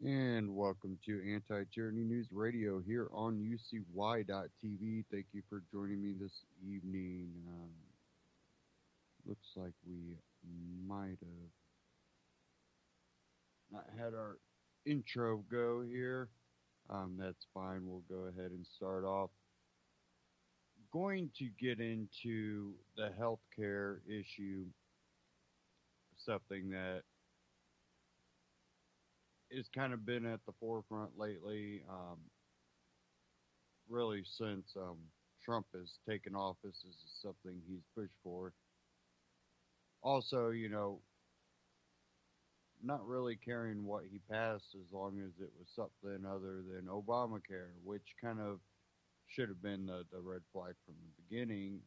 And welcome to Anti-Tyranny News Radio here on UCY.TV. Thank you for joining me this evening. Looks like we might have not had our intro go here. That's fine. We'll go ahead and start off. Going to get into the healthcare issue, something that has kind of been at the forefront lately. Really since Trump has taken office. This is something he's pushed for. Also, not really caring what he passed as long as it was something other than Obamacare, which kind of should have been the red flag from the beginning.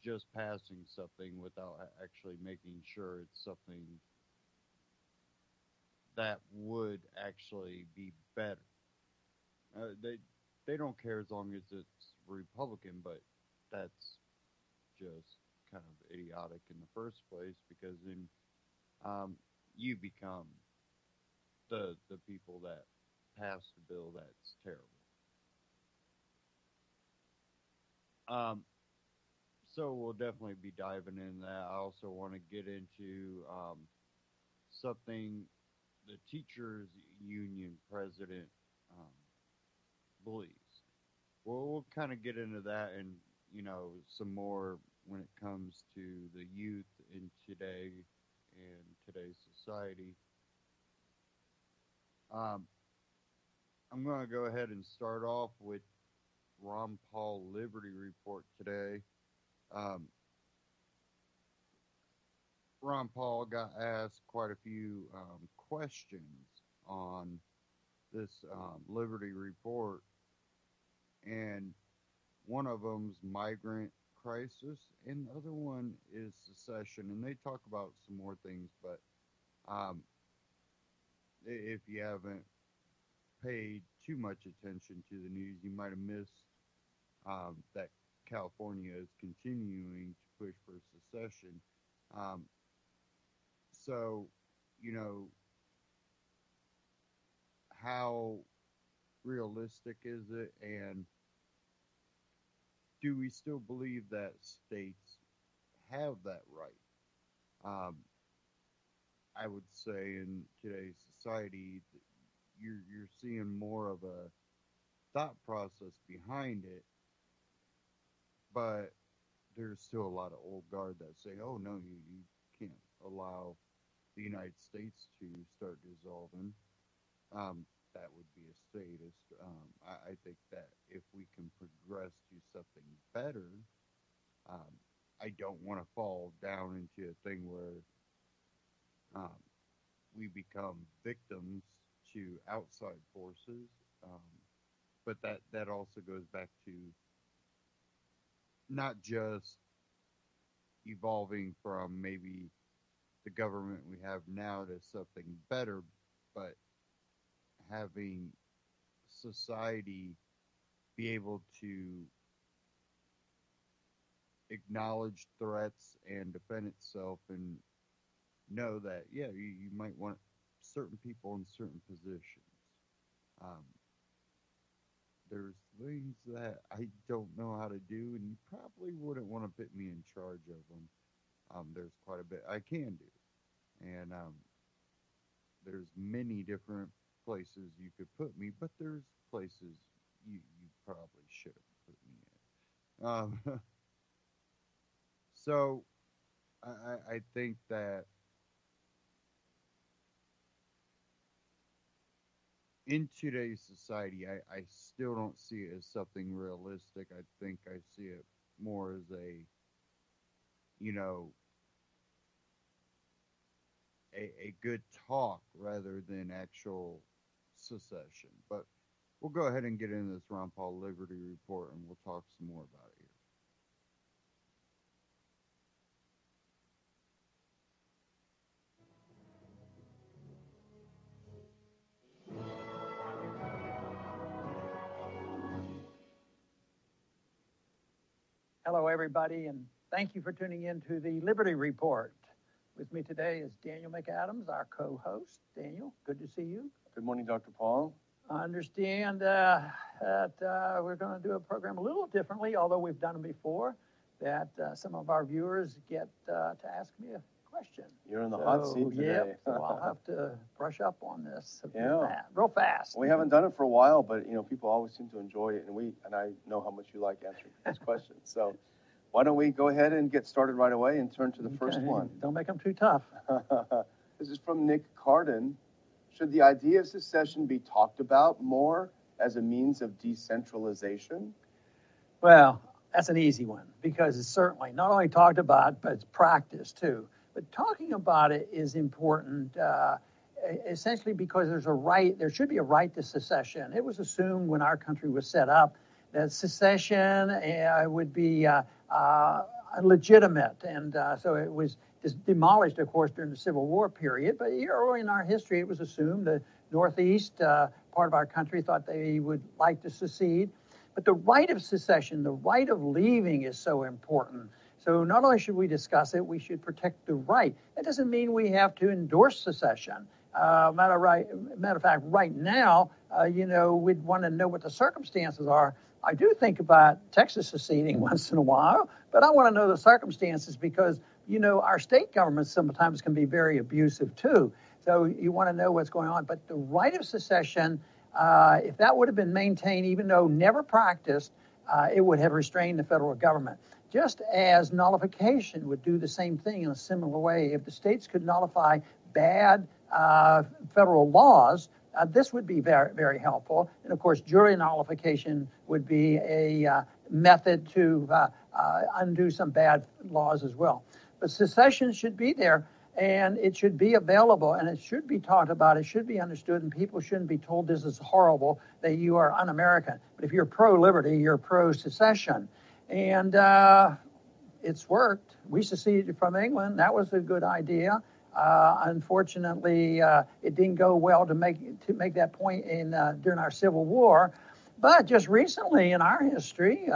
Just passing something without actually making sure it's something that would actually be better. They don't care as long as it's Republican, but that's just kind of idiotic in the first place because then you become the people that passed the bill that's terrible. Um, so we'll definitely be diving in that. I also want to get into something the teachers union president um, believes. We'll kind of get into that and some more when it comes to the youth in today and today's society. Um, I'm going to go ahead and start off with Ron Paul Liberty Report today. Um, Ron Paul got asked quite a few questions on this Liberty Report, and one of them's migrant crisis, and the other one is secession. And they talk about some more things, but um, if you haven't paid too much attention to the news, you might have missed that California is continuing to push for secession. Um, so, you know, how realistic is it? And do we still believe that states have that right? Um, I would say in today's society, you're seeing more of a thought process behind it, but there's still a lot of old guard that say, "Oh no, you can't allow the United States to start dissolving." That would be a statist. I think that if we can progress to something better, um, I don't want to fall down into a thing where um, we become victims to outside forces. Um, but that also goes back to not just evolving from maybe the government we have now to something better, but having society be able to acknowledge threats and defend itself and know that, yeah, you might want certain people in certain positions. Um, there's things that I don't know how to do, and you probably wouldn't want to put me in charge of them. There's quite a bit I can do, and there's many different places you could put me, but there's places you probably shouldn't put me in. So I think that in today's society, I still don't see it as something realistic. I think I see it more as you know, a good talk rather than actual secession. But we'll go ahead and get into this Ron Paul Liberty Report and we'll talk some more about it here. Hello, everybody, and thank you for tuning in to the Liberty Report. With me today is Daniel McAdams, our co-host. Daniel, good to see you. Good morning, Dr. Paul. I understand that we're going to do a program a little differently, although we've done it before, that some of our viewers get to ask me a question. You're in the hot seat today. Yeah, so I'll have to brush up on this real fast. We haven't done it for a while, but people always seem to enjoy it, and I know how much you like answering these questions. So why don't we go ahead and get started right away and turn to the first one. Don't make them too tough. This is from Nick Carden. Should the idea of secession be talked about more as a means of decentralization? Well, that's an easy one because it's certainly not only talked about, but it's practiced too. But talking about it is important, essentially because there should be a right to secession. It was assumed when our country was set up that secession would be legitimate, and so it was demolished, of course, during the Civil War period. But early in our history, it was assumed the Northeast part of our country thought they would like to secede. But the right of secession, the right of leaving, is so important. So not only should we discuss it, we should protect the right. That doesn't mean we have to endorse secession. Matter of fact, right now, we'd want to know what the circumstances are. I do think about Texas seceding once in a while, but I want to know the circumstances because, our state governments sometimes can be very abusive too. So you want to know what's going on. But the right of secession, if that would have been maintained, even though never practiced, it would have restrained the federal government. Just as nullification would do the same thing in a similar way. If the states could nullify bad federal laws, this would be very, very helpful. And of course, jury nullification would be a method to undo some bad laws as well. But secession should be there, and it should be available, and it should be talked about. It should be understood, and people shouldn't be told this is horrible, that you are un-American. But if you're pro-liberty, you're pro-secession. And it's worked. We seceded from England. That was a good idea. Unfortunately, it didn't go well to make that point during our Civil War. But just recently in our history,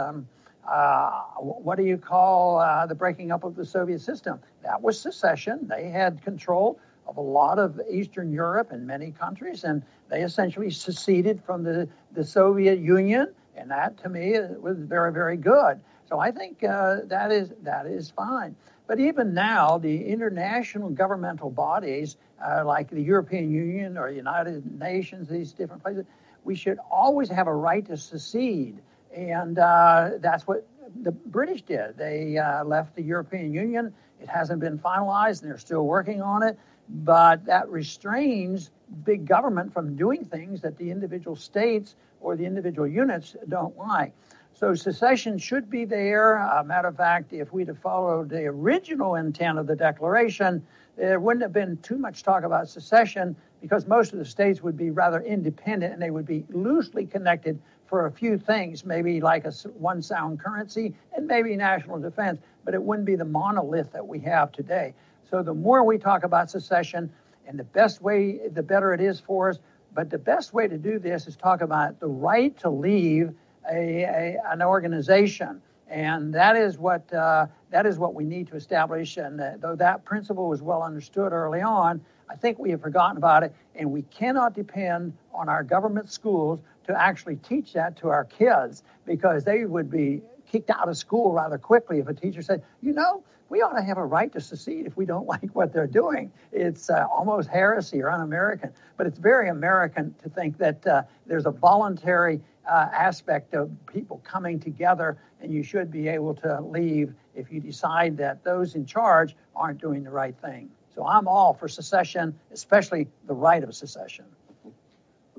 what do you call the breaking up of the Soviet system? That was secession. They had control of a lot of Eastern Europe and many countries, and they essentially seceded from the Soviet Union. And that, to me, was very, very good. So I think that is fine. But even now, the international governmental bodies, like the European Union or the United Nations, these different places, we should always have a right to secede. And that's what the British did. They left the European Union. It hasn't been finalized, and they're still working on it. But that restrains big government from doing things that the individual states or the individual units don't like. So secession should be there. Matter of fact, if we'd have followed the original intent of the Declaration, there wouldn't have been too much talk about secession because most of the states would be rather independent and they would be loosely connected for a few things, maybe like one sound currency and maybe national defense, but it wouldn't be the monolith that we have today. So the more we talk about secession, and the better it is for us. But the best way to do this is talk about the right to leave an organization, and that is what we need to establish. And though that principle was well understood early on, I think we have forgotten about it, and we cannot depend on our government schools to actually teach that to our kids, because they would be kicked out of school rather quickly if a teacher said, we ought to have a right to secede if we don't like what they're doing. It's almost heresy or un-American. But it's very American to think that there's a voluntary aspect of people coming together, and you should be able to leave if you decide that those in charge aren't doing the right thing. So I'm all for secession, especially the right of secession.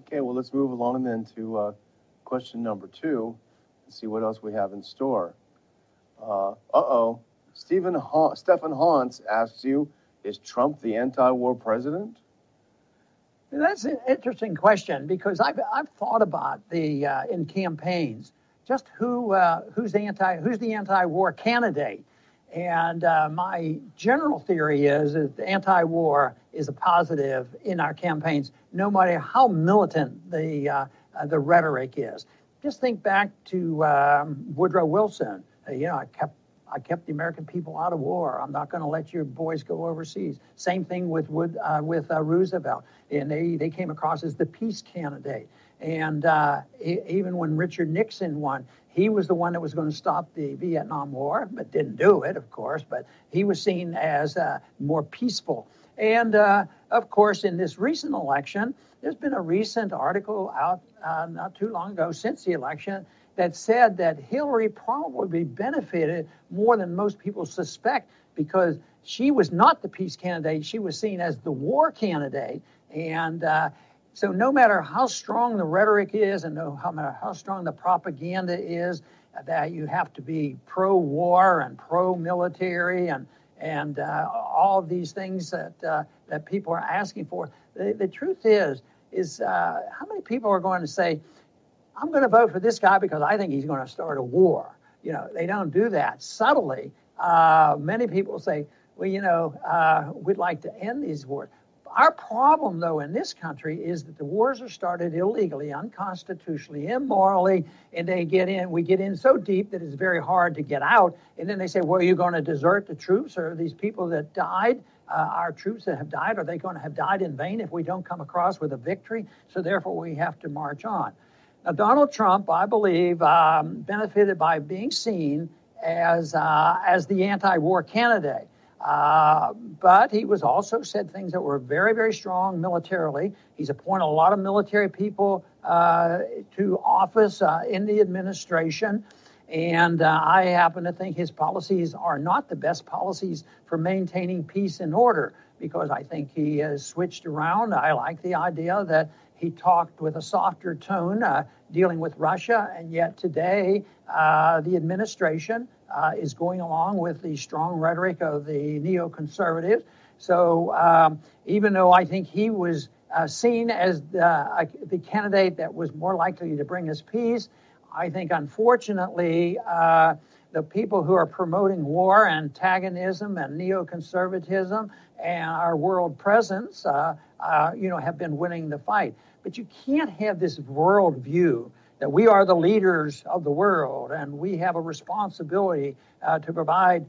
Okay, well, let's move along then to question number 2 and see what else we have in store. Stephen Hans asks you, is Trump the anti-war president? That's an interesting question because I've thought about in campaigns just who's the anti-war candidate, and my general theory is that the anti-war is a positive in our campaigns, no matter how militant the rhetoric is. Just think back to Woodrow Wilson. I kept the American people out of war. I'm not going to let your boys go overseas. Same thing with Roosevelt, and they came across as the peace candidate. And even when Richard Nixon won, he was the one that was going to stop the Vietnam War, but didn't do it, of course. But he was seen as more peaceful. And of course, in this recent election, there's been a recent article out not too long ago since the election that said that Hillary probably benefited more than most people suspect because she was not the peace candidate. She was seen as the war candidate. And so no matter how strong the rhetoric is and no matter how strong the propaganda is, that you have to be pro-war and pro-military and all of these things that people are asking for. The truth is how many people are going to say, I'm going to vote for this guy because I think he's going to start a war? They don't do that subtly. Many people say, well, we'd like to end these wars. Our problem, though, in this country is that the wars are started illegally, unconstitutionally, immorally, and we get in so deep that it's very hard to get out. And then they say, well, are you going to desert the troops? Or are these people that died, our troops that have died, are they going to have died in vain if we don't come across with a victory? So therefore, we have to march on. Now, Donald Trump, I believe, benefited by being seen as the anti-war candidate. But he was also said things that were very, very strong militarily. He's appointed a lot of military people to office in the administration. And I happen to think his policies are not the best policies for maintaining peace and order, because I think he has switched around. I like the idea that he talked with a softer tone dealing with Russia, and yet today the administration is going along with the strong rhetoric of the neoconservatives. So even though I think he was seen as the candidate that was more likely to bring us peace, I think unfortunately the people who are promoting war, antagonism, and neoconservatism and our world presence, have been winning the fight. But you can't have this world view that we are the leaders of the world and we have a responsibility to provide,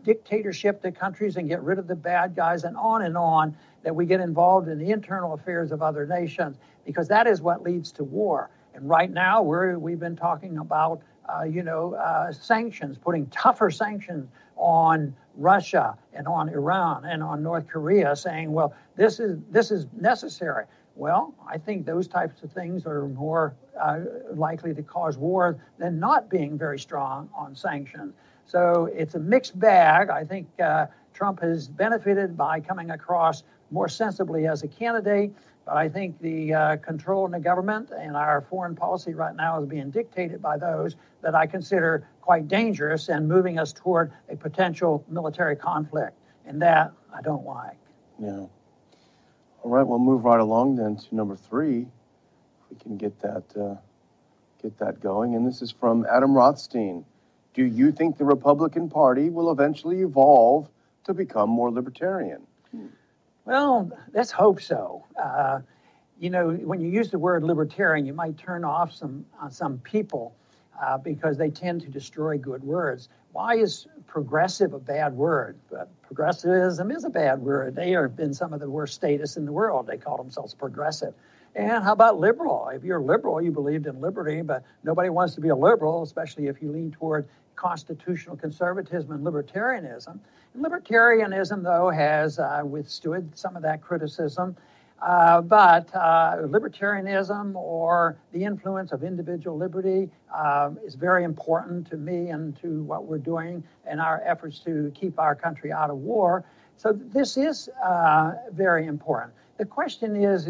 dictatorship to countries and get rid of the bad guys and on, that we get involved in the internal affairs of other nations, because that is what leads to war. And right now we've been talking about, sanctions, putting tougher sanctions on Russia and on Iran and on North Korea, saying, well, this is necessary. Well, I think those types of things are more likely to cause war than not being very strong on sanctions. So it's a mixed bag. I think Trump has benefited by coming across more sensibly as a candidate, but I think the control in the government and our foreign policy right now is being dictated by those that I consider quite dangerous and moving us toward a potential military conflict. And that I don't like. Yeah. All right, we'll move right along then to number 3. If we can get that going. And this is from Adam Rothstein. Do you think the Republican Party will eventually evolve to become more libertarian? Well, let's hope so. When you use the word libertarian, you might turn off some people because they tend to destroy good words. Why is progressive a bad word? But progressivism is a bad word. They have been some of the worst statists in the world. They call themselves progressive. And how about liberal? If you're liberal, you believed in liberty, but nobody wants to be a liberal, especially if you lean toward constitutional conservatism and libertarianism. And libertarianism, though, has withstood some of that criticism. But libertarianism, or the influence of individual liberty, is very important to me and to what we're doing in our efforts to keep our country out of war. So this is very important. The question is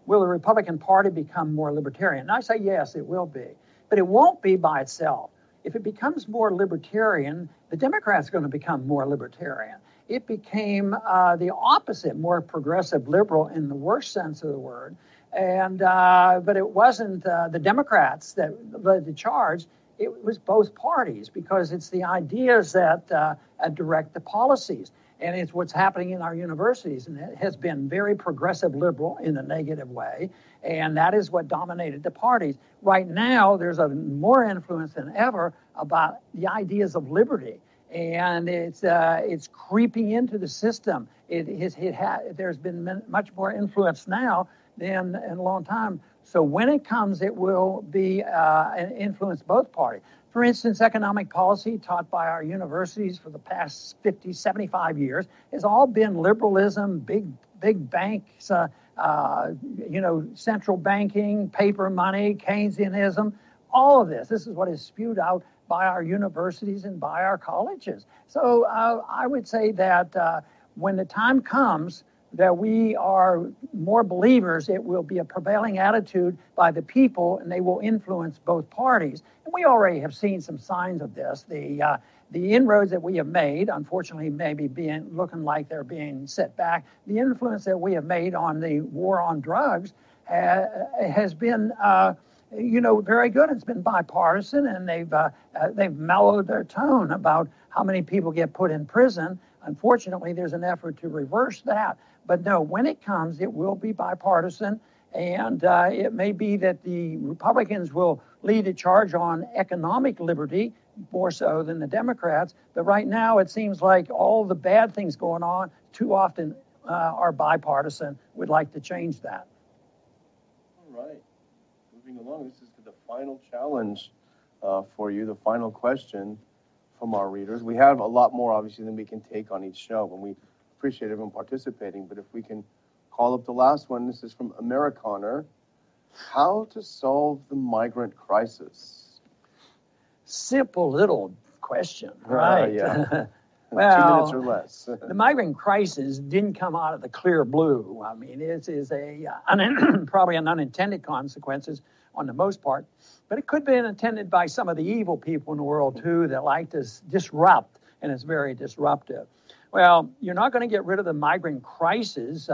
will the Republican Party become more libertarian? And I say yes, it will be. But it won't be by itself. If it becomes more libertarian, the Democrats are going to become more libertarian. It became the opposite, more progressive liberal in the worst sense of the word. And but it wasn't the Democrats that led the charge. It was both parties, because it's the ideas that direct the policies. And it's what's happening in our universities, and it has been very progressive liberal in a negative way, and that is what dominated the parties. Right now, there's a more influence than ever about the ideas of liberty, and it's creeping into the system. There's been much more influence now than in a long time. So when it comes, it will be influence both parties. For instance, economic policy taught by our universities for the past 50, 75 years has all been liberalism, big banks, central banking, paper money, Keynesianism, all of this. This is what is spewed out by our universities and by our colleges. So I would say that when the time comes that we are more believers, it will be a prevailing attitude by the people, and they will influence both parties. And we already have seen some signs of this. The inroads that we have made, unfortunately, maybe looking like they're being set back. The influence that we have made on the war on drugs has been, very good. It's been bipartisan, and they've mellowed their tone about how many people get put in prison. Unfortunately, there's an effort to reverse that. But no, when it comes, it will be bipartisan, and it may be that the Republicans will lead a charge on economic liberty more so than the Democrats. But right now, it seems like all the bad things going on too often are bipartisan. We'd like to change that. All right. Moving along, this is the final challenge for you, the final question from our readers. We have a lot more, obviously, than we can take on each show, and we appreciate everyone participating. But if we can call up the last one, this is from Amerikaner. How to solve the migrant crisis? Simple little question, right? Yeah. Well, 2 minutes or less. The migrant crisis didn't come out of the clear blue. I mean, it is probably an unintended consequences on the most part, but it could be intended by some of the evil people in the world too that like to disrupt, and it's very disruptive. Well, you're not going to get rid of the migrant crisis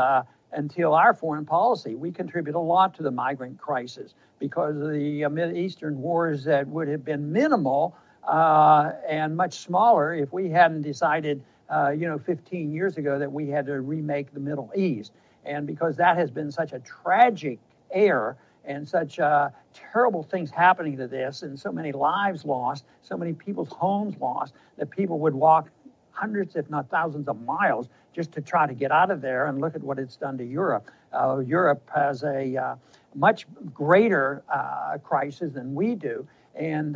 until our foreign policy. We contribute a lot to the migrant crisis because of the Mideastern wars that would have been minimal and much smaller if we hadn't decided, 15 years ago that we had to remake the Middle East. And because that has been such a tragic error and such terrible things happening to this, and so many lives lost, so many people's homes lost, that people would walk hundreds, if not thousands of miles just to try to get out of there. And look at what it's done to Europe. Europe has a much greater crisis than we do. And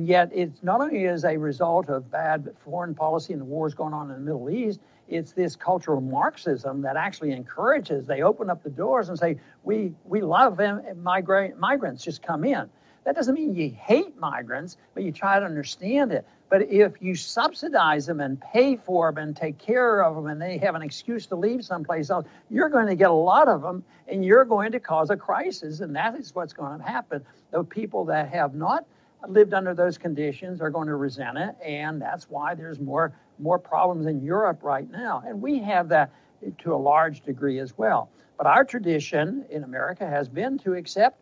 yet it's not only as a result of bad foreign policy and the wars going on in the Middle East, it's this cultural Marxism that actually encourages. They open up the doors and say, we love them, migrants, just come in. That doesn't mean you hate migrants, but you try to understand it. But if you subsidize them and pay for them and take care of them and they have an excuse to leave someplace else, you're going to get a lot of them and you're going to cause a crisis. And that is what's going to happen. The people that have not lived under those conditions are going to resent it. And that's why there's more problems in Europe right now. And we have that to a large degree as well. But our tradition in America has been to accept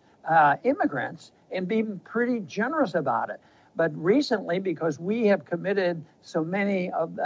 immigrants and be pretty generous about it. But recently, because we have committed so many of,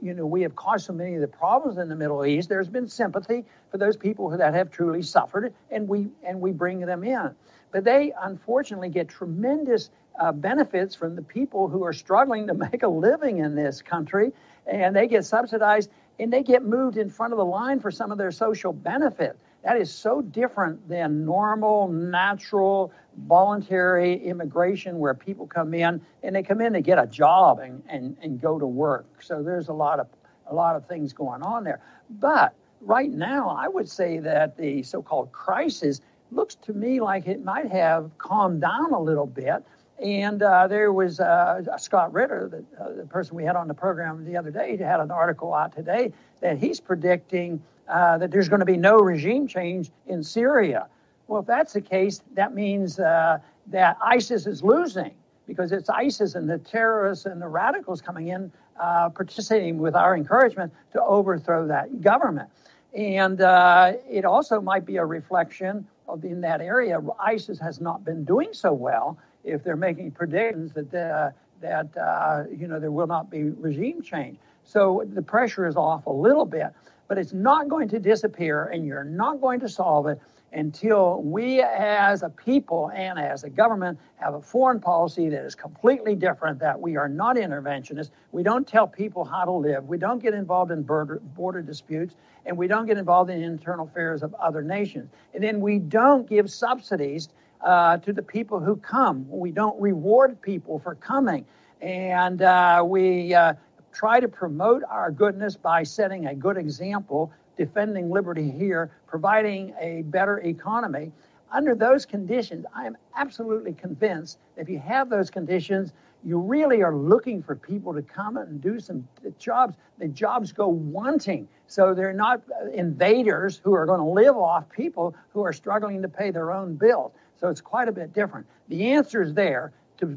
we have caused so many of the problems in the Middle East, there's been sympathy for those people that have truly suffered, and we bring them in. But they unfortunately get tremendous benefits from the people who are struggling to make a living in this country, and they get subsidized, and they get moved in front of the line for some of their social benefit. That is so different than normal, natural, voluntary immigration where people come in and they come in to get a job and go to work. So there's a lot of things going on there. But right now, I would say that the so-called crisis looks to me like it might have calmed down a little bit. And there was Scott Ritter, the person we had on the program the other day, had an article out today that he's predicting that there's going to be no regime change in Syria. Well, if that's the case, that means that ISIS is losing, because it's ISIS and the terrorists and the radicals coming in, participating with our encouragement to overthrow that government. And it also might be a reflection of, in that area, ISIS has not been doing so well if they're making predictions that there will not be regime change. So the pressure is off a little bit, but it's not going to disappear, and you're not going to solve it until we as a people and as a government have a foreign policy that is completely different, that we are not interventionists. We don't tell people how to live. We don't get involved in border disputes, and we don't get involved in internal affairs of other nations. And then we don't give subsidies to the people who come. We don't reward people for coming. And we try to promote our goodness by setting a good example, defending liberty here, providing a better economy. Under those conditions, I am absolutely convinced that if you have those conditions, you really are looking for people to come and do some jobs. The jobs go wanting. So they're not invaders who are going to live off people who are struggling to pay their own bills. So it's quite a bit different. The answer is there.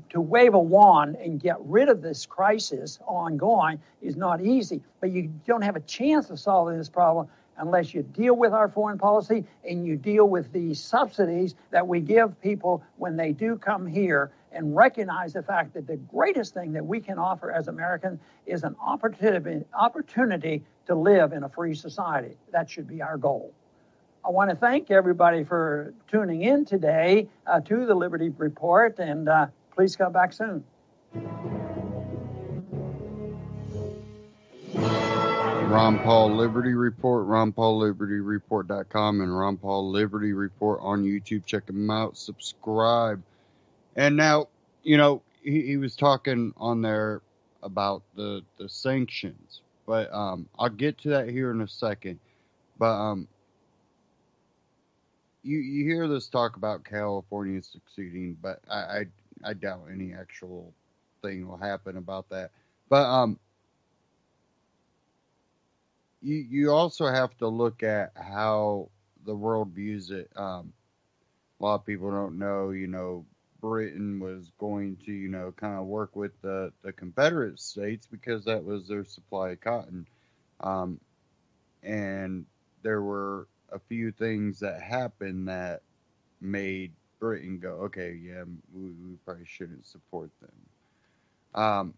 To wave a wand and get rid of this crisis ongoing is not easy, but you don't have a chance of solving this problem unless you deal with our foreign policy and you deal with the subsidies that we give people when they do come here, and recognize the fact that the greatest thing that we can offer as Americans is an opportunity to live in a free society. That should be our goal. I want to thank everybody for tuning in today to the Liberty Report, and please come back soon. Ron Paul Liberty Report, RonPaulLibertyReport.com, and Ron Paul Liberty Report on YouTube. Check them out, subscribe. And now, he was talking on there about the sanctions, but I'll get to that here in a second. But you hear this talk about California succeeding, but I doubt any actual thing will happen about that. But you also have to look at how the world views it. A lot of people don't know, Britain was going to, kind of work with the Confederate States because that was their supply of cotton. And there were a few things that happened that made Britain go, okay, yeah, we probably shouldn't support them.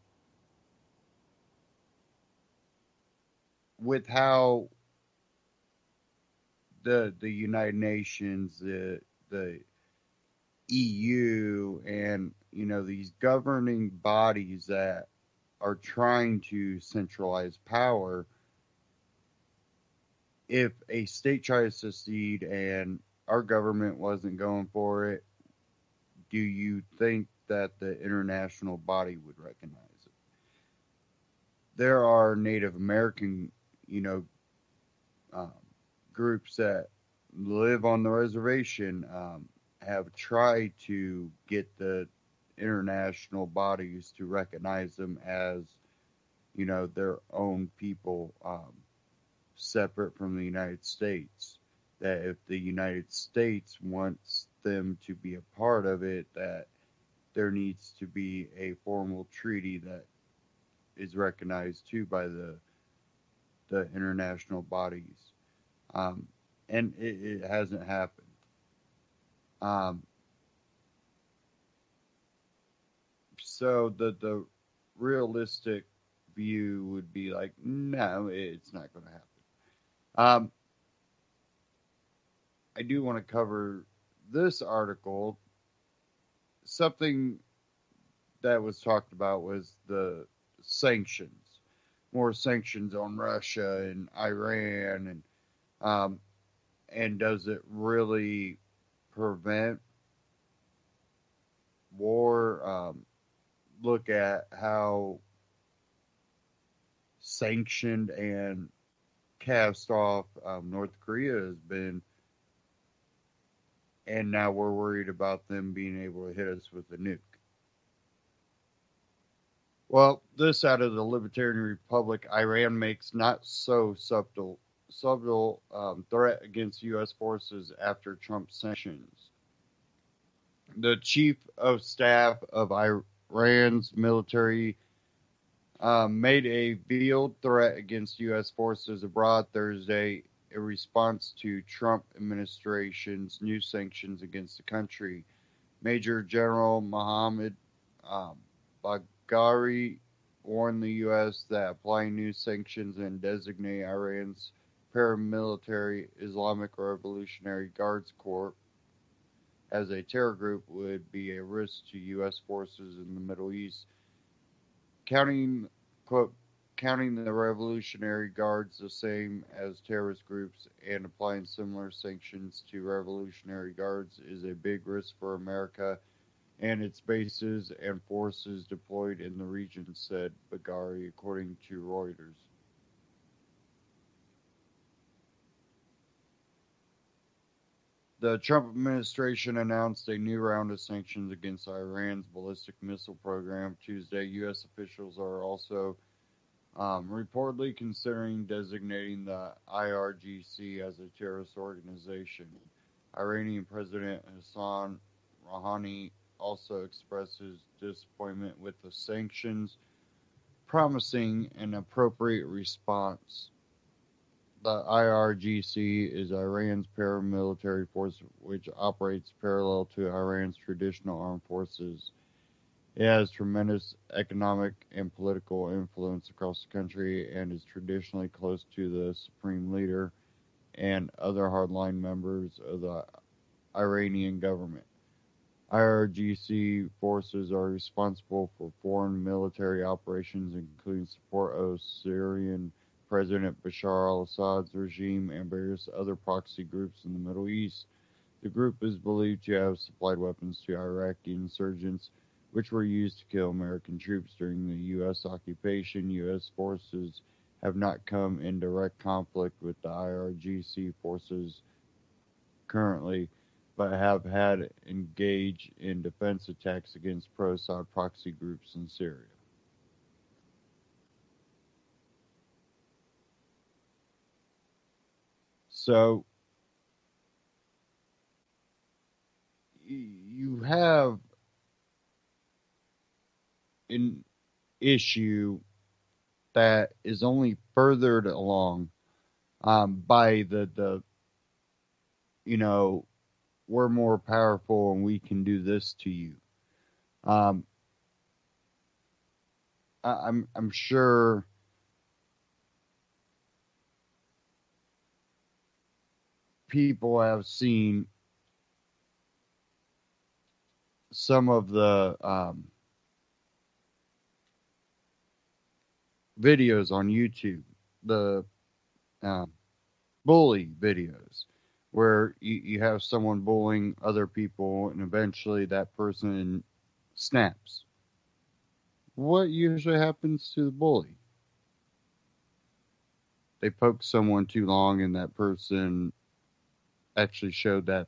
With how the United Nations, the EU, and these governing bodies that are trying to centralize power, if a state tries to secede and our government wasn't going for it, do you think that the international body would recognize it? There are Native American, groups that live on the reservation, have tried to get the international bodies to recognize them as, their own people, separate from the United States. That if the United States wants them to be a part of it, that there needs to be a formal treaty that is recognized too by the international bodies. And it hasn't happened. So the realistic view would be like, no, it's not going to happen. I do want to cover this article. Something that was talked about was the sanctions. More sanctions on Russia and Iran, and does it really prevent war? Look at how sanctioned and cast off North Korea has been, and now we're worried about them being able to hit us with a nuke. Well, this out of the Libertarian Republic, Iran makes not so subtle threat against U.S. forces after Trump sanctions. The chief of staff of Iran's military made a veiled threat against U.S. forces abroad Thursday in response to Trump administration's new sanctions against the country. Major General Mohammed Bagheri warned the U.S. that applying new sanctions and designating Iran's paramilitary Islamic Revolutionary Guards Corps as a terror group would be a risk to U.S. forces in the Middle East, counting quote counting the Revolutionary Guards the same as terrorist groups and applying similar sanctions to Revolutionary Guards is a big risk for America and its bases and forces deployed in the region, said Bagheri, according to Reuters. The Trump administration announced a new round of sanctions against Iran's ballistic missile program Tuesday. U.S. officials are also reportedly considering designating the IRGC as a terrorist organization. Iranian President Hassan Rouhani also expressed his disappointment with the sanctions, promising an appropriate response. The IRGC is Iran's paramilitary force which operates parallel to Iran's traditional armed forces. It has tremendous economic and political influence across the country and is traditionally close to the supreme leader and other hardline members of the Iranian government. IRGC forces are responsible for foreign military operations, including support of Syrian President Bashar al-Assad's regime and various other proxy groups in the Middle East. The group is believed to have supplied weapons to Iraqi insurgents, which were used to kill American troops during the U.S. occupation. U.S. forces have not come in direct conflict with the IRGC forces currently, but have had engaged in defense attacks against pro-Assad proxy groups in Syria. So you have an issue that is only furthered along by the we're more powerful and we can do this to you. I'm sure people have seen some of the videos on YouTube, the bully videos, where you have someone bullying other people and eventually that person snaps. What usually happens to the bully? They poke someone too long and that person actually showed that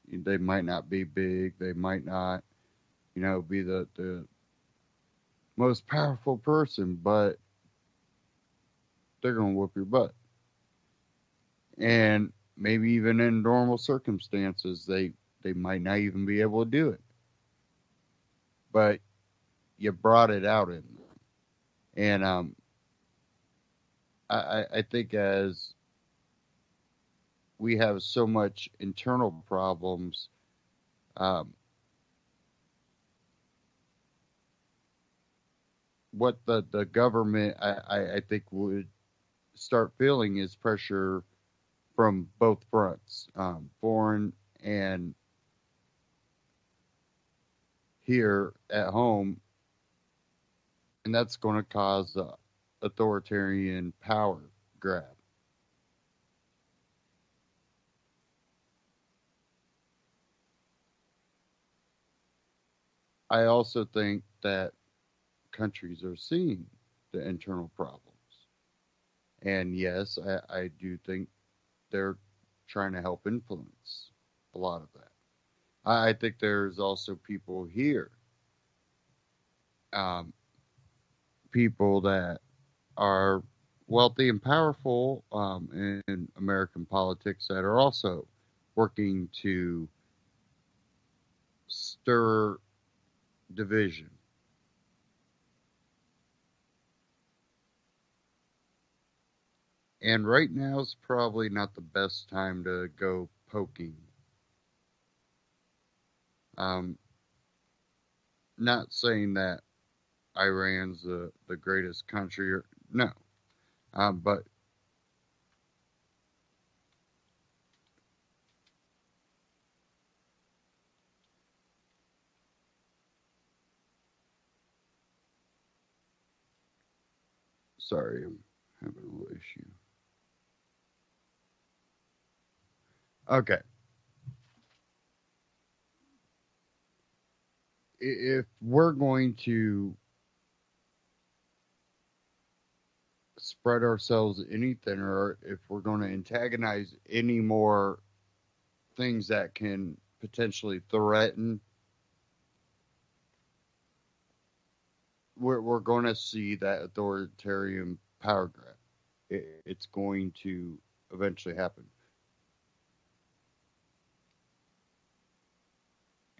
they might not be big, they might not, be the most powerful person, but they're going to whoop your butt. And maybe even in normal circumstances, they might not even be able to do it. But you brought it out in them. And I think as we have so much internal problems, what the government, I think, would start feeling is pressure from both fronts, foreign and here at home, and that's going to cause the authoritarian power grab. I also think that countries are seeing the internal problems. And yes, I do think they're trying to help influence a lot of that. I think there's also people here, people that are wealthy and powerful in American politics that are also working to stir division. And right now is probably not the best time to go poking. Not saying that Iran's the greatest country. No, but sorry, I'm having a little issue. Okay, if we're going to spread ourselves any thinner, or if we're going to antagonize any more things that can potentially threaten, we're going to see that authoritarian power grab. It's going to eventually happen.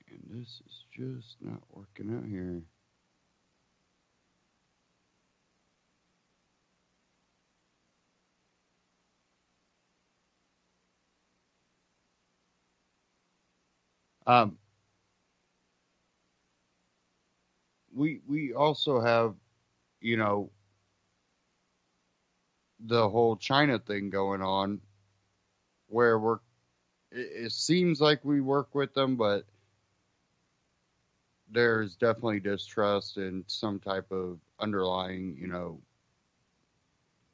And this is just not working out here. Um, we also have, you know, the whole China thing going on, where it seems like we work with them, but there's definitely distrust and some type of underlying,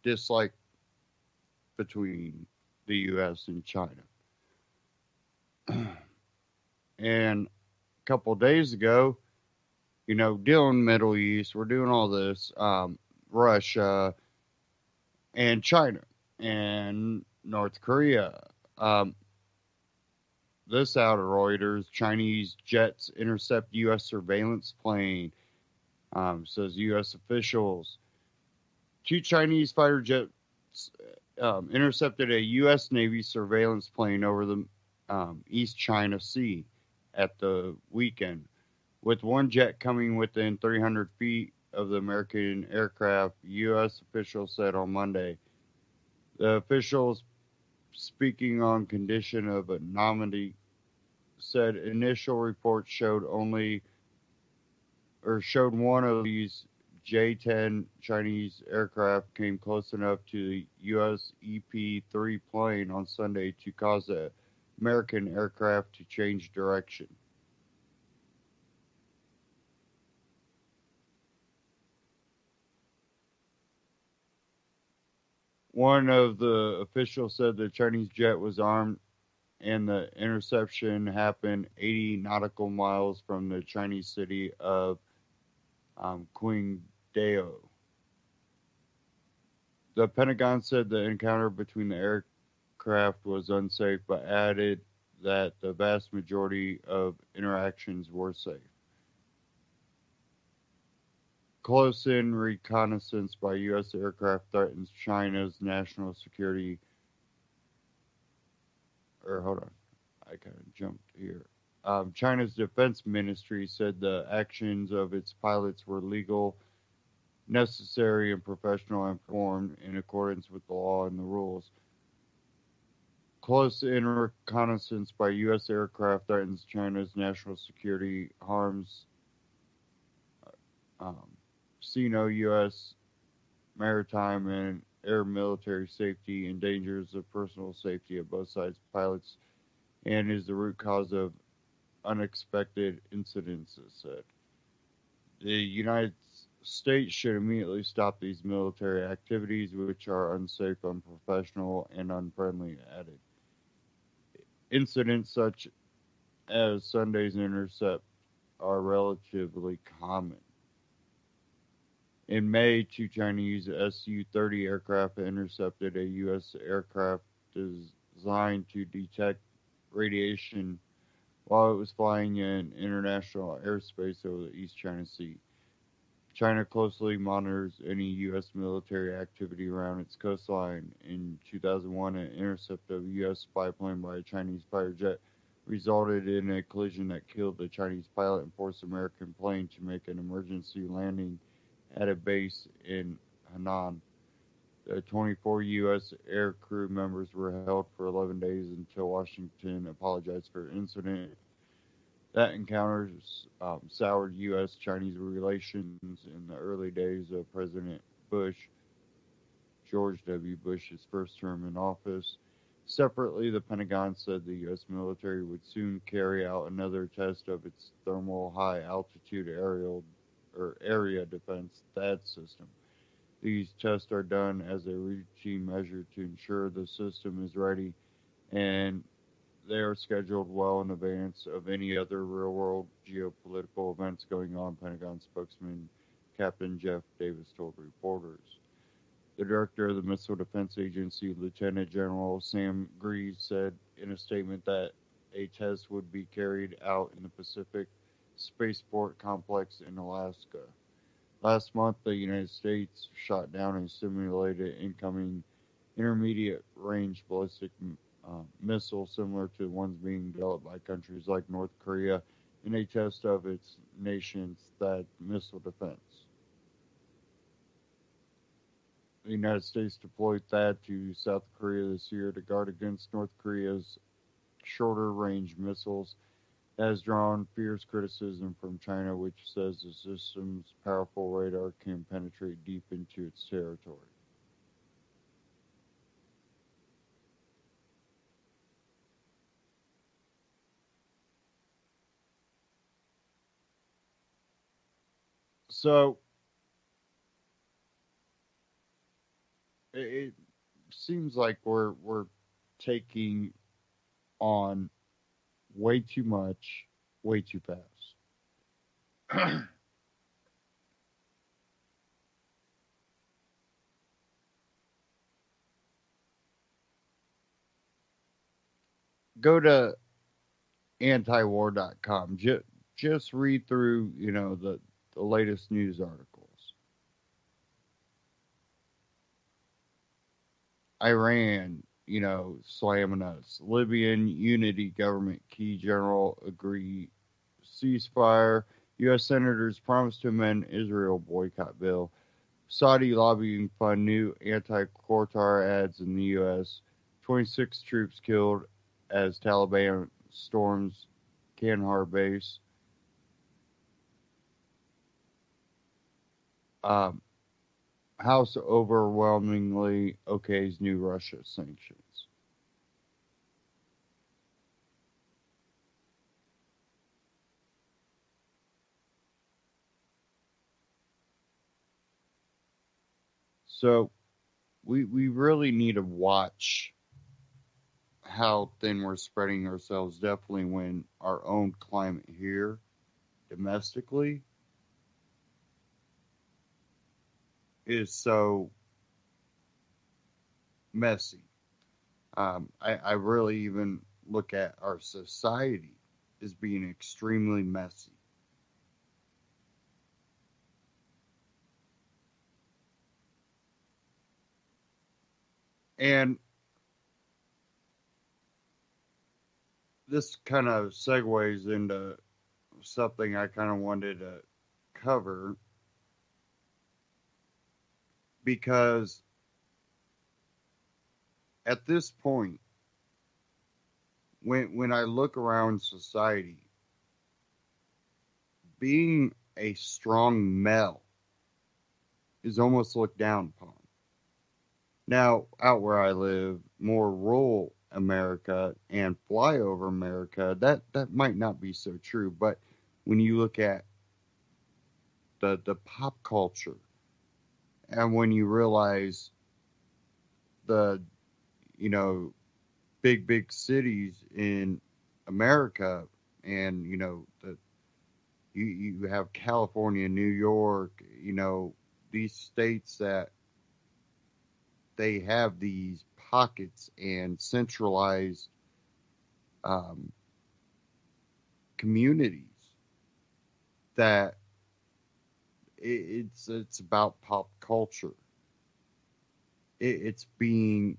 dislike between the U.S. and China. And a couple days ago, dealing Middle East, we're doing all this, Russia and China and North Korea. Um, this out of Reuters, Chinese jets intercept U.S. surveillance plane, says U.S. officials. Two Chinese fighter jets intercepted a U.S. Navy surveillance plane over the East China Sea at the weekend, with one jet coming within 300 feet of the American aircraft, U.S. officials said on Monday. The officials, speaking on condition of anonymity, said initial reports showed one of these J-10 Chinese aircraft came close enough to the U.S. EP-3 plane on Sunday to cause the American aircraft to change direction. One of the officials said the Chinese jet was armed and the interception happened 80 nautical miles from the Chinese city of Qingdao. The Pentagon said the encounter between the aircraft was unsafe, but added that the vast majority of interactions were safe. Close-in reconnaissance by U.S. aircraft threatens China's national security. Or hold on, I kind of jumped here. China's defense ministry said the actions of its pilots were legal, necessary, and professional, and performed in accordance with the law and the rules. Close-in reconnaissance by U.S. aircraft threatens China's national security, harms um, Sino-U.S. maritime and air military safety, endangers the personal safety of both sides' pilots, and is the root cause of unexpected incidents, it said. The United States should immediately stop these military activities, which are unsafe, unprofessional, and unfriendly, added. Incidents such as Sunday's intercept are relatively common. In May, two Chinese Su-30 aircraft intercepted a U.S. aircraft designed to detect radiation while it was flying in international airspace over the East China Sea. China closely monitors any U.S. military activity around its coastline. In 2001, an intercept of a U.S. spy plane by a Chinese fighter jet resulted in a collision that killed the Chinese pilot and forced the American plane to make an emergency landing at a base in Henan. The 24 U.S. air crew members were held for 11 days until Washington apologized for the incident. That encounters soured U.S.-Chinese relations in the early days of President Bush, George W. Bush's first term in office. Separately, the Pentagon said the U.S. military would soon carry out another test of its thermal high-altitude area defense THAAD system. These tests are done as a routine measure to ensure the system is ready, and they are scheduled well in advance of any other real-world geopolitical events going on, Pentagon spokesman Captain Jeff Davis told reporters. The director of the Missile Defense Agency, Lieutenant General Sam Greaves, said in a statement that a test would be carried out in the Pacific Spaceport Complex in Alaska. Last month, the United States shot down a simulated incoming intermediate range ballistic missile similar to the ones being developed by countries like North Korea in a test of its nation's THAAD missile defense. The United States deployed THAAD to South Korea this year to guard against North Korea's shorter range missiles. That has drawn fierce criticism from China, which says the system's powerful radar can penetrate deep into its territory. So it seems like we're taking on way too much, way too fast. Go to antiwar.com. Just read through, the latest news articles. Iran, slamming us. Libyan unity government key general agree ceasefire. U.S. senators promise to amend Israel boycott bill. Saudi lobbying fund new anti-Qatar ads in the U.S. 26 troops killed as Taliban storms Kandahar base. House overwhelmingly okays new Russia sanctions. So we really need to watch how thin we're spreading ourselves, definitely when our own climate here domestically is so messy. I really even look at our society as being extremely messy. And this kind of segues into something I kind of wanted to cover, because at this point, when I look around society, being a strong male is almost looked down upon. Now, out where I live, more rural America and flyover America, that might not be so true. But when you look at the pop culture, and when you realize the, big cities in America, and, you have California, New York, these states that they have these pockets and centralized communities that it's about pop culture. It's being,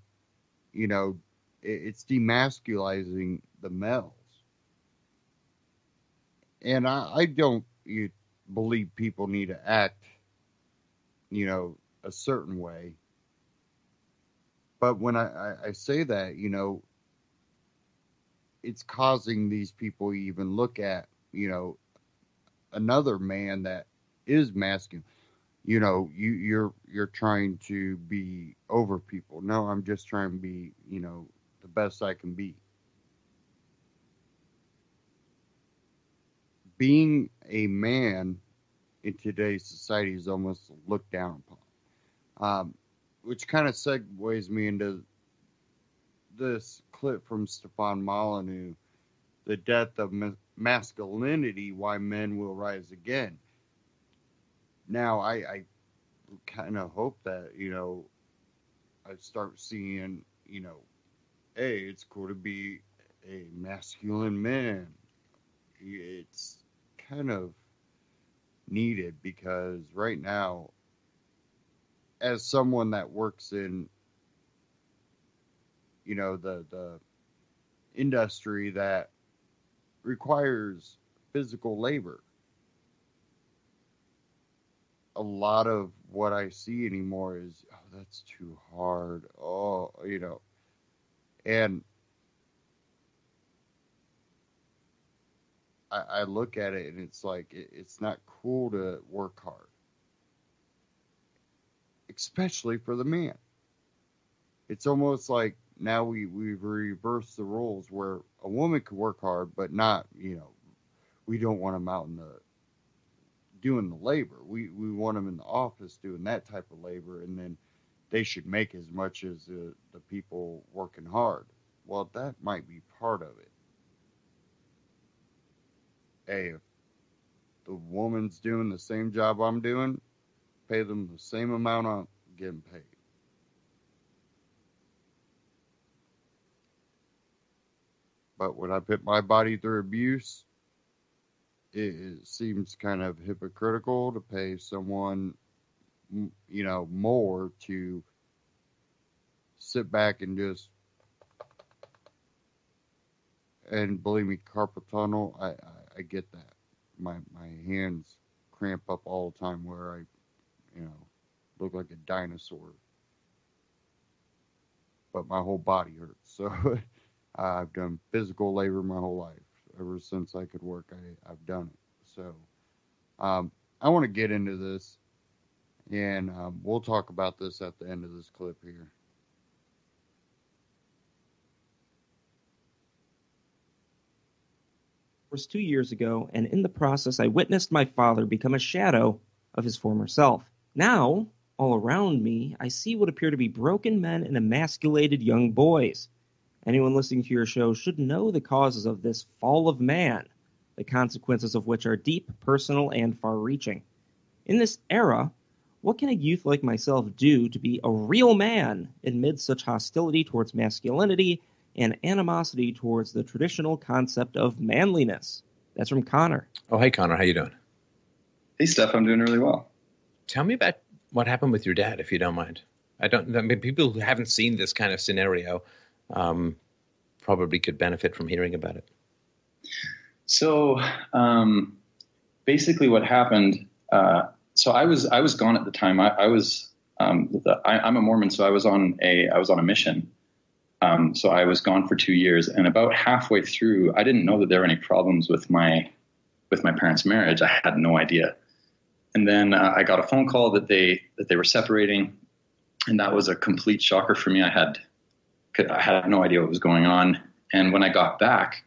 it's demasculizing the males, and I don't believe people need to act, a certain way. But when I say that, it's causing these people to even look at, another man that is masculine. You're trying to be over people. No, I'm just trying to be, the best I can be. Being a man in today's society is almost looked down upon, which kind of segues me into this clip from Stefan Molyneux, The Death of Masculinity, Why Men Will Rise Again. Now, I kind of hope that, I start seeing, hey, it's cool to be a masculine man. It's kind of needed because right now, as someone that works in, the industry that requires physical labor, a lot of what I see anymore is, oh, that's too hard. Oh, and I look at it and it's like, it's not cool to work hard, especially for the man. It's almost like now we've reversed the roles where a woman could work hard, but not, we don't want them out in doing the labor. We want them in the office doing that type of labor, and then they should make as much as the people working hard. Well, that might be part of it. Hey, if the woman's doing the same job I'm doing, pay them the same amount I'm getting paid. But when I put my body through abuse, it seems kind of hypocritical to pay someone, more to sit back and just, and believe me, carpal tunnel, I get that. My hands cramp up all the time where I, look like a dinosaur. But my whole body hurts. So I've done physical labor my whole life. Ever since I could work, I've done it. So I want to get into this, and we'll talk about this at the end of this clip here. Was 2 years ago, and in the process I witnessed my father become a shadow of his former self. Now, all around me, I see what appear to be broken men and emasculated young boys. Anyone listening to your show should know the causes of this fall of man, the consequences of which are deep, personal, and far-reaching. In this era, what can a youth like myself do to be a real man amid such hostility towards masculinity and animosity towards the traditional concept of manliness? That's from Connor. Oh, hey, Connor. How you doing? Hey, Steph. I'm doing really well. Tell me about what happened with your dad, if you don't mind. People who haven't seen this kind of scenario probably could benefit from hearing about it. So basically what happened, so I was gone at the time. I'm a Mormon, so I was on a mission. So I was gone for 2 years, and about halfway through, I didn't know that there were any problems with my parents' marriage. I had no idea. And then I got a phone call that they were separating, and that was a complete shocker for me. I had no idea what was going on. And when I got back,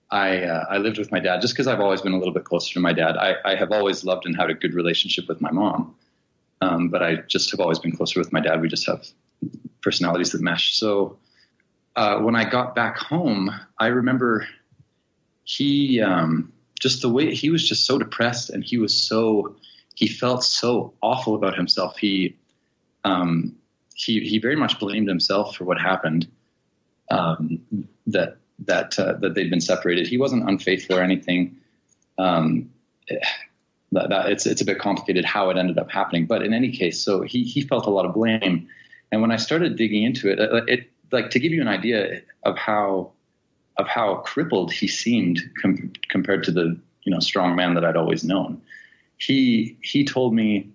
I lived with my dad just because I've always been a little bit closer to my dad. I have always loved and had a good relationship with my mom, but I just have always been closer with my dad. We just have personalities that mesh. So when I got back home, I remember he just the way he was just so depressed, and he felt so awful about himself. He very much blamed himself for what happened. That they'd been separated. He wasn't unfaithful or anything. It's a bit complicated how it ended up happening, but in any case, so he felt a lot of blame. And when I started digging into it, like to give you an idea of how crippled he seemed compared to the strong man that I'd always known. He told me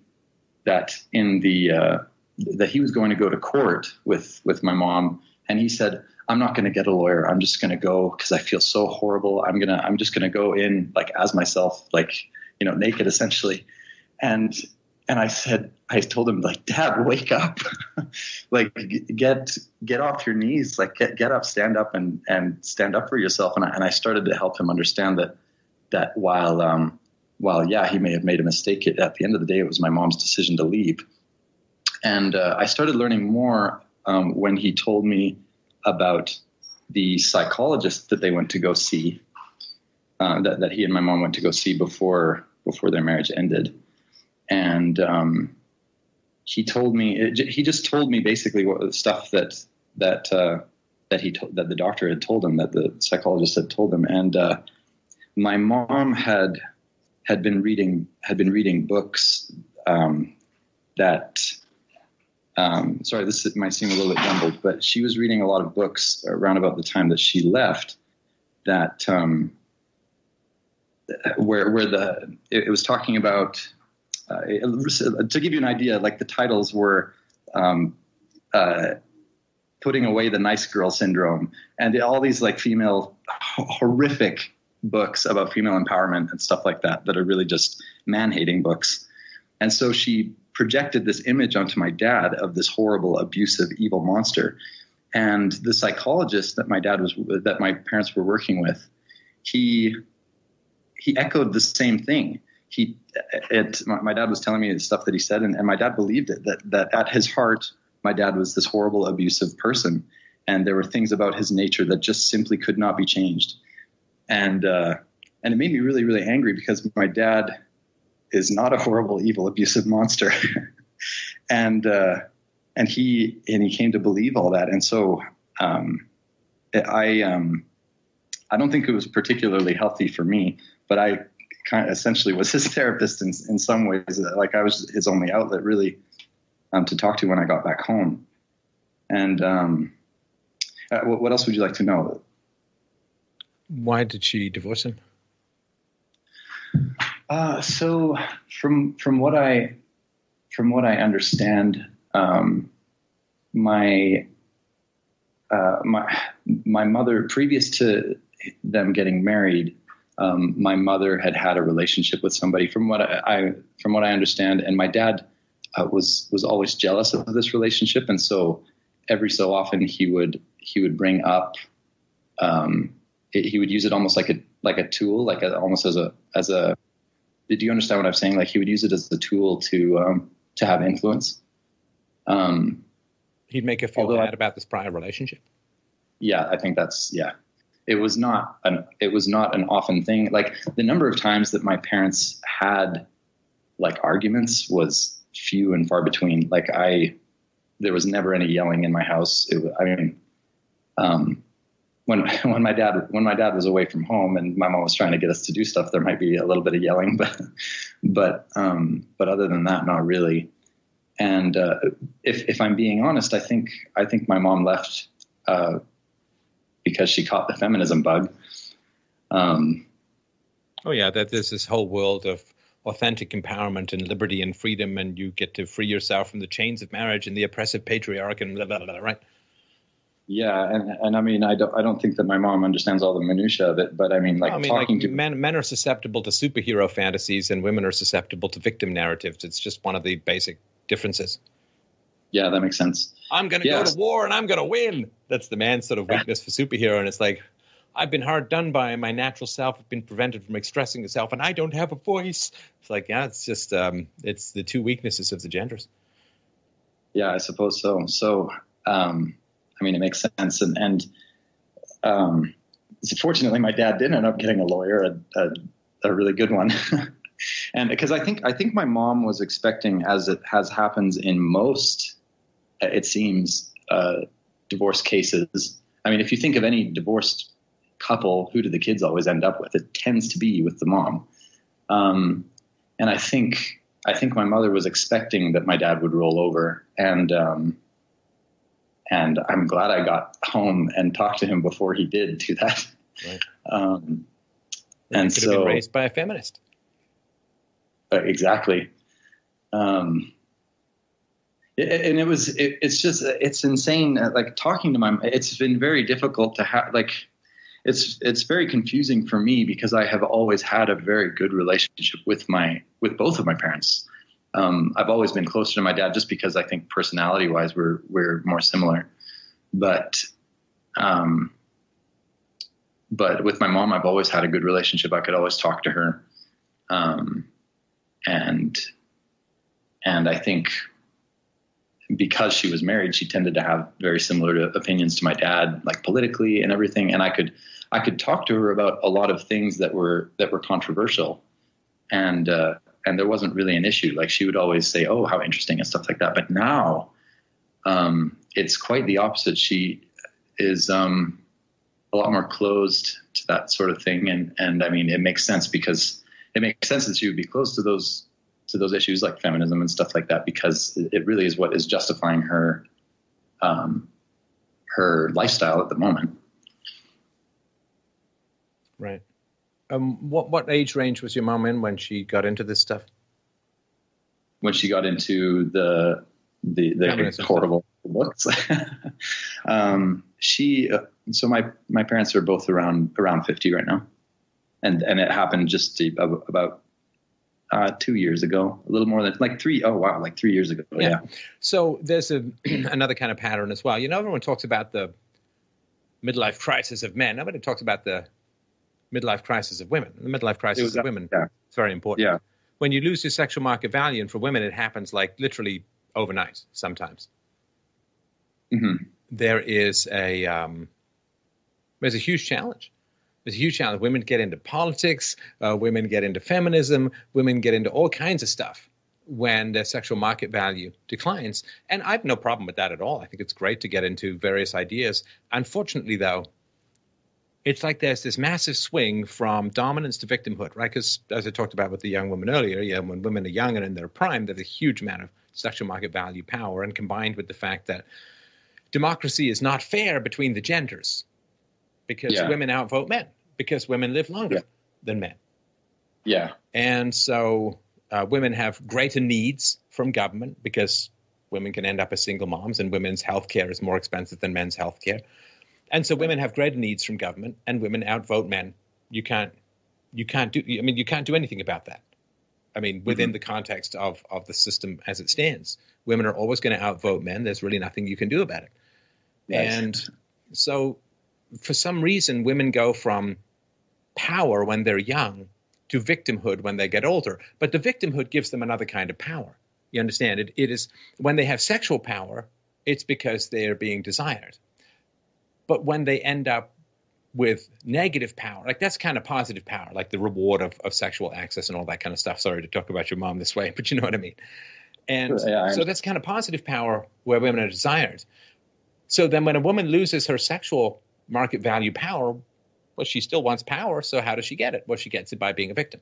that that he was going to go to court with my mom, and he said, I'm not going to get a lawyer. I'm just going to go because I feel so horrible. I'm just going to go in like as myself, like, naked essentially. And I told him, like, Dad, wake up, like get off your knees, like get up, stand up and stand up for yourself. And I started to help him understand that while yeah, he may have made a mistake, at the end of the day, it was my mom's decision to leave. And I started learning more when he told me about the psychologist that they went to go see, that he and my mom went to go see before their marriage ended. And he just told me basically what the stuff that the doctor had told him, that the psychologist had told him. And my mom had been reading books that. Sorry, this might seem a little bit jumbled, but she was reading a lot of books around about the time that she left. That where it was talking about. To give you an idea, like the titles were Putting Away the Nice Girl Syndrome, and all these like female horrific books about female empowerment and stuff like that are really just man-hating books. And so she projected this image onto my dad of this horrible, abusive, evil monster. And the psychologist that my parents were working with, he echoed the same thing. My dad was telling me the stuff that he said, and my dad believed it, that at his heart, my dad was this horrible, abusive person. And there were things about his nature that just simply could not be changed. And it made me really, really angry because my dad is not a horrible, evil, abusive monster. and he came to believe all that. And so I don't think it was particularly healthy for me, but I kind of essentially was his therapist in some ways. Like I was his only outlet really to talk to when I got back home. And what else would you like to know? Why did she divorce him? So from what I understand, my mother, previous to them getting married, my mother had a relationship with somebody. From what I understand, and my dad was always jealous of this relationship, and so every so often he would bring up. He would use it almost like a tool, almost as a. Do you understand what I'm saying? Like he would use it as a tool to have influence. He'd make you feel bad about this prior relationship. Yeah, I think that's It was not an often thing. Like the number of times that my parents had like arguments was few and far between. Like there was never any yelling in my house. When my dad was away from home and my mom was trying to get us to do stuff, there might be a little bit of yelling, but other than that, not really. And if I'm being honest, I think my mom left because she caught the feminism bug. Oh yeah, that there's this whole world of authentic empowerment and liberty and freedom, and you get to free yourself from the chains of marriage and the oppressive patriarch and blah blah blah, right? Yeah, and I mean, I don't think that my mom understands all the minutia of it, but I mean, men are susceptible to superhero fantasies, and women are susceptible to victim narratives. It's just one of the basic differences. Yeah, that makes sense. I'm going to go to war and I'm going to win. That's the man's sort of weakness for superhero, and it's like, I've been hard done by, my natural self has been prevented from expressing itself, and I don't have a voice. It's like, yeah, it's just it's the two weaknesses of the genders. Yeah, I suppose so. So. I mean, it makes sense. And fortunately, my dad did end up getting a lawyer, a really good one. And because I think my mom was expecting, as it happens in most, it seems, divorce cases. I mean, if you think of any divorced couple, who do the kids always end up with? It tends to be with the mom. And I think my mother was expecting that my dad would roll over, and I'm glad I got home and talked to him before he did do that. Right. And could have been raised by a feminist. Exactly. It's insane. Like talking to it's been very difficult to have, like, it's very confusing for me because I have always had a very good relationship with both of my parents. I've always been closer to my dad just because I think personality wise we're more similar, but with my mom, I've always had a good relationship. I could always talk to her. And I think because she was married, she tended to have very similar opinions to my dad, like politically and everything. And I could talk to her about a lot of things that were controversial, and there wasn't really an issue. Like she would always say, "Oh, how interesting," and stuff like that. But now, it's quite the opposite. She is a lot more closed to that sort of thing, and I mean, it makes sense because it makes sense that she would be close to those issues like feminism and stuff like that, because it really is what is justifying her lifestyle at the moment. Right. What age range was your mom in when she got into this stuff? When she got into the horrible books. So my parents are both around 50 right now, and it happened just about 2 years ago, a little more than like 3. Oh wow, like 3 years ago. Yeah. So there's another kind of pattern as well. You know, everyone talks about the midlife crisis of men. Nobody talks about the midlife crisis of women. The midlife crisis of women. Yeah. It's very important. Yeah. When you lose your sexual market value, and for women it happens like literally overnight sometimes. Mm-hmm. There's a huge challenge. There's a huge challenge. Women get into politics, women get into feminism, women get into all kinds of stuff when their sexual market value declines. And I have no problem with that at all. I think it's great to get into various ideas. Unfortunately, though, it's like there's this massive swing from dominance to victimhood, right? Because as I talked about with the young woman earlier, when women are young and in their prime, there's a huge amount of sexual market value power, and combined with the fact that democracy is not fair between the genders because women outvote men, because women live longer than men. Yeah. And so women have greater needs from government because women can end up as single moms, and women's health care is more expensive than men's health care. And so women have greater needs from government, and women outvote men. You can't do anything about that. I mean, within the context of the system as it stands, women are always going to outvote men. There's really nothing you can do about it. Yes. And so for some reason, women go from power when they're young to victimhood when they get older. But the victimhood gives them another kind of power. You understand? It is when they have sexual power, it's because they're being desired. But when they end up with negative power, like that's kind of positive power, like the reward of sexual access and all that kind of stuff. Sorry to talk about your mom this way, but you know what I mean. And so that's kind of positive power where women are desired. So then when a woman loses her sexual market value power, well, she still wants power. So how does she get it? Well, she gets it by being a victim.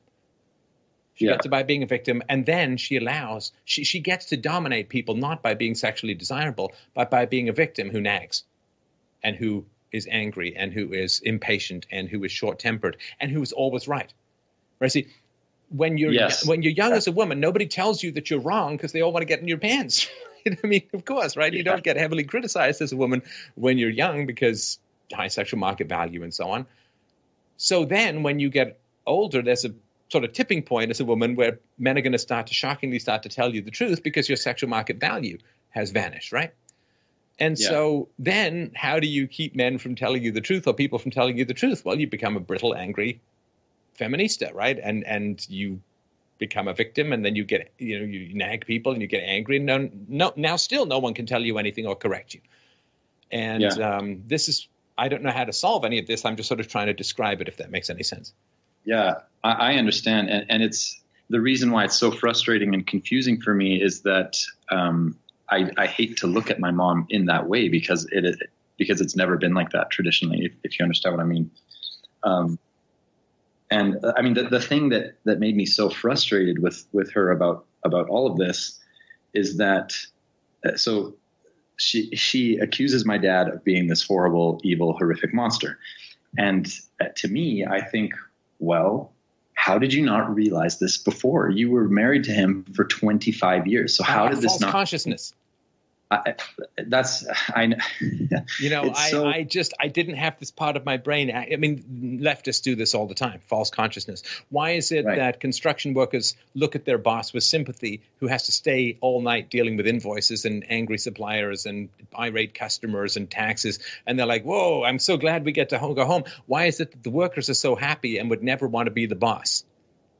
She gets it by being a victim, and then she gets to dominate people not by being sexually desirable, but by being a victim who nags and who is angry and who is impatient and who is short-tempered and who is always right. Right? See, when you're young as a woman, nobody tells you that you're wrong because they all want to get in your pants. I mean, of course, right? You don't get heavily criticized as a woman when you're young because high sexual market value and so on. So then when you get older, there's a sort of tipping point as a woman where men are going to shockingly start to tell you the truth because your sexual market value has vanished, right? And so then how do you keep men from telling you the truth or people from telling you the truth? Well, you become a brittle, angry feminista, right? And you become a victim, and then you get, you nag people and you get angry. And now still no one can tell you anything or correct you. And this is, I don't know how to solve any of this. I'm just sort of trying to describe it, if that makes any sense. Yeah, I understand. And it's the reason why it's so frustrating and confusing for me is that I hate to look at my mom in that way because it's never been like that traditionally, if you understand what I mean. And I mean, the thing that made me so frustrated with her about all of this is that, so she accuses my dad of being this horrible, evil, horrific monster. And to me, I think, well, how did you not realize this before? You were married to him for 25 years. So how did this not consciousness? I I didn't have this part of my brain. I mean, leftists do this all the time, false consciousness. Why is it that construction workers look at their boss with sympathy who has to stay all night dealing with invoices and angry suppliers and irate customers and taxes, and they're like, whoa, I'm so glad we get to go home. Why is it that the workers are so happy and would never want to be the boss?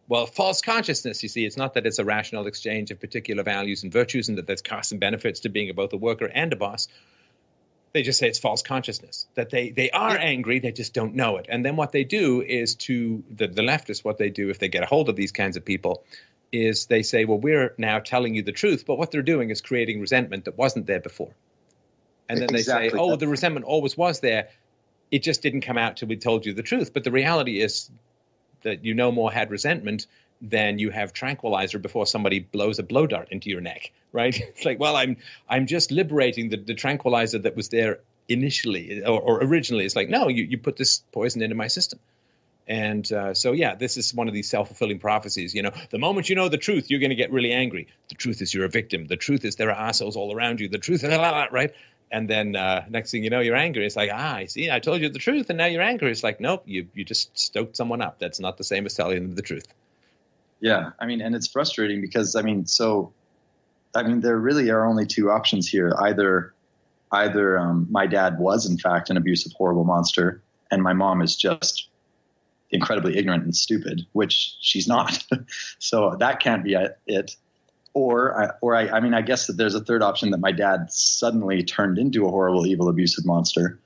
Well, false consciousness, you see, it's not that it's a rational exchange of particular values and virtues and that there's costs and benefits to being both a worker and a boss. They just say it's false consciousness, that they are angry, they just don't know it. And then what they do is to the leftists, what they do if they get a hold of these kinds of people is they say, well, we're now telling you the truth, but what they're doing is creating resentment that wasn't there before. And then they say, oh, the resentment always was there. It just didn't come out till we told you the truth. But the reality is that you no more had resentment than you have tranquilizer before somebody blows a blow dart into your neck, right? It's like, well, I'm just liberating the tranquilizer that was there initially or originally. It's like, no, you put this poison into my system. And so, yeah, this is one of these self-fulfilling prophecies. You know, the moment you know the truth, you're going to get really angry. The truth is you're a victim. The truth is there are assholes all around you. The truth is, right? And then next thing you know, you're angry. It's like, I see, I told you the truth, and now you're angry. It's like, nope, you just stoked someone up. That's not the same as telling them the truth. Yeah, I mean, and it's frustrating because, there really are only two options here. Either my dad was, in fact, an abusive, horrible monster, and my mom is just incredibly ignorant and stupid, which she's not. So that can't be it. I guess that there's a third option, that my dad suddenly turned into a horrible, evil, abusive monster.